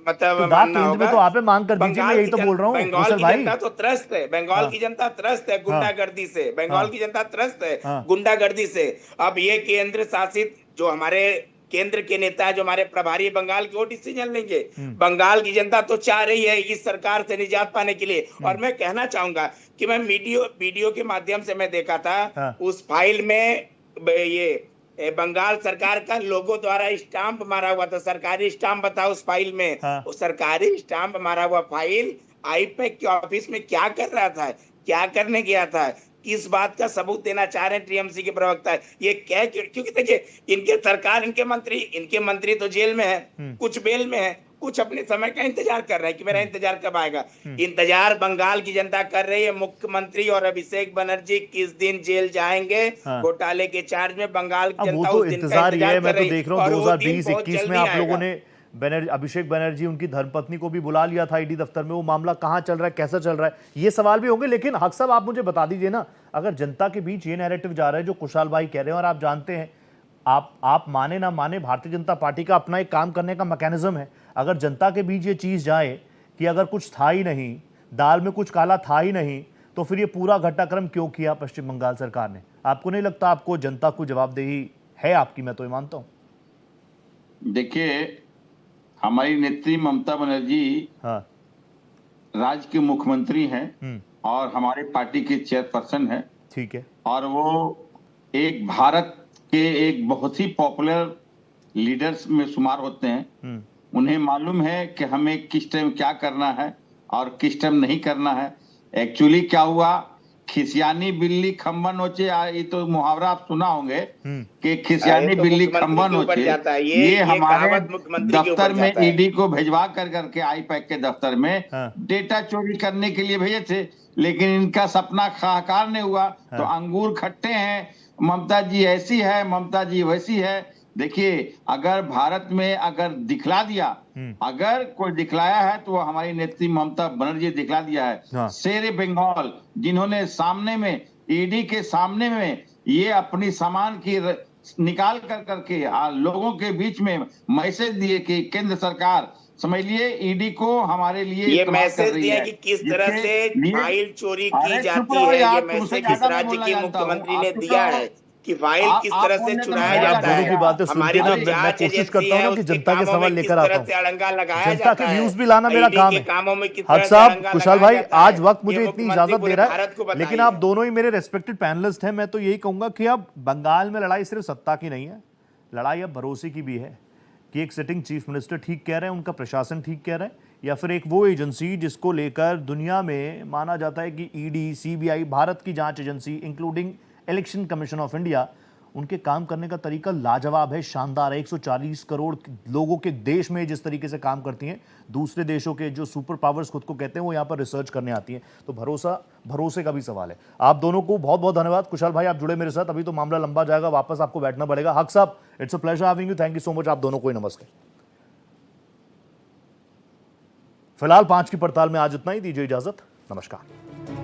मतलब
तो
मानना
केंद्र में
होगा।
तो आप मांग कर दीजिए, मैं यही तो बोल रहा हूँ
बंगाल
कुशल
की
भाई।
जनता तो त्रस्त है, बंगाल
हाँ।
की जनता त्रस्त है गुंडागर्दी से, बंगाल
हाँ।
की जनता त्रस्त है
हाँ।
गुंडागर्दी से। अब ये केंद्र शासित जो हमारे केंद्र के नेता है, जो हमारे प्रभारी बंगाल के, वो डिसीजन लेंगे। बंगाल की जनता तो चाह रही है इस सरकार से निजात पाने के लिए। और मैं कहना चाहूंगा कि मैं वीडियो के माध्यम से मैं देखा था।
हाँ।
उस फाइल में ये बंगाल सरकार का लोगो द्वारा स्टाम्प मारा हुआ था, सरकारी स्टाम्प बताओ उस फाइल में।
हाँ।
वो सरकारी स्टाम्प मारा हुआ फाइल IPAC के ऑफिस में क्या कर रहा था, क्या करने गया था, किस बात का सबूत देना चाह रहे हैं TMC के प्रवक्ता? ये क्या, क्योंकि देखिए, इनके सरकार, इनके मंत्री तो जेल में है, कुछ बेल में है, कुछ अपने समय का इंतजार कर रहे हैं कि मेरा इंतजार कब आएगा। इंतजार बंगाल की जनता कर रही है। मुख्यमंत्री और अभिषेक बनर्जी किस दिन जेल जाएंगे
हाँ।
घोटाले के चार्ज में, बंगाल की
अब वो
जनता
तो
उस दिन का
इंतजार ही है।
इंतजार
मैं
कर
तो
रही
देख
है
रहा हूँ
और वो दिन
2020-21
बहुत
में
जल्दी
आप लोगों
आएगा।
ने अभिषेक बनर्जी उनकी धर्मपत्नी को भी बुला लिया था ED दफ्तर में। वो मामला कहां चल रहा है, कैसा चल रहा है, ये सवाल भी होंगे। लेकिन हक साहब, आप मुझे बता दीजिए ना, अगर जनता के बीच ये नैरेटिव जा रहा है जो कुशाल भाई कह रहे हैं, और आप जानते हैं, आप माने ना माने, भारतीय जनता पार्टी का अपना एक काम करने का मैकेनिज्म है। अगर जनता के बीच ये चीज जाए कि अगर कुछ था ही नहीं, दाल में कुछ काला था ही नहीं, तो फिर ये पूरा घटनाक्रम क्यों किया पश्चिम बंगाल सरकार ने? आपको नहीं लगता आपको जनता को जवाबदेही है आपकी? मैं तो ये मानता हूं।
देखिए, हमारी नेत्री ममता बनर्जी
हाँ।
राज्य के मुख्यमंत्री हैं और हमारे पार्टी के चेयरपर्सन हैं।
ठीक है।
और वो एक भारत के एक बहुत ही पॉपुलर लीडर्स में शुमार होते हैं। उन्हें मालूम है कि हमें किस टाइम क्या करना है और किस टाइम नहीं करना है। एक्चुअली क्या हुआ, खिसियानी बिल्ली खम्बा नोचे, ये तो मुहावरा आप सुना होंगे कि खिसियानी
तो
बिल्ली
मुख्यमंत्री
खम्बा
के ऊपर
नोचे।
जाता है।
ये हमारे
कहावत मुख्यमंत्री के
दफ्तर
ऊपर
में
जाता है।
ED को भिजवा करके IPAC के दफ्तर में
हाँ।
डेटा चोरी करने के लिए भेजे थे, लेकिन इनका सपना साकार नहीं हुआ। तो अंगूर खट्टे हैं, ममता जी ऐसी है, ममता जी वैसी है। देखिए, अगर भारत में अगर दिखला दिया, अगर कोई दिखलाया है तो वो हमारी नेत्री ममता बनर्जी दिखला दिया है।
हाँ।
शेर बंगाल, जिन्होंने सामने में ED के सामने में ये अपनी सामान की निकाल करके लोगों के बीच में मैसेज दिए कि केंद्र सरकार, समझ लिए, ED को हमारे लिए
ये मैसेज दिया कि किस तरह से फाइल चोरी की जाती है। ये मैसेज किस राज्य के मुख्यमंत्री ने दिया है कि फाइल किस तरह से चुराया जाता है।
दोनों की बातें सुन के ना मैं कोशिश करता हूं ना कि जनता के सवाल लेकर आता हूं, जनता के व्यूज भी लाना मेरा काम है। हक साहब, कुशाल भाई, आज वक्त मुझे इतनी इजाजत दे रहा है, लेकिन आप दोनों ही मेरे रेस्पेक्टेड पैनलिस्ट हैं। मैं तो यही कहूंगा कि अब बंगाल में लड़ाई सिर्फ सत्ता की नहीं है, लड़ाई अब भरोसे की भी है कि एक सिटिंग चीफ मिनिस्टर ठीक कह रहे हैं, उनका प्रशासन ठीक कह रहे हैं, या फिर एक वो एजेंसी जिसको लेकर दुनिया में माना जाता है कि ED, CBI, भारत की जांच agency, including election commission of India, उनके काम करने का तरीका लाजवाब है, शानदार है। 140 करोड़ लोगों के देश में जिस तरीके से काम करती हैं, दूसरे देशों के जो सुपर पावर्स खुद को कहते हैं वो यहाँ पर रिसर्च करने आती हैं। तो भरोसे का भी सवाल है। आप दोनों को बहुत बहुत धन्यवाद। कुशाल भाई, आप जुड़े मेरे साथ, अभी तो मामला लंबा जाएगा, वापस आपको बैठना पड़ेगा। हक साहब, it's a pleasure having you, thank you so much. आप दोनों को नमस्ते। फिलहाल 5 की पड़ताल में आज इतना ही, दीजिए इजाजत, नमस्कार।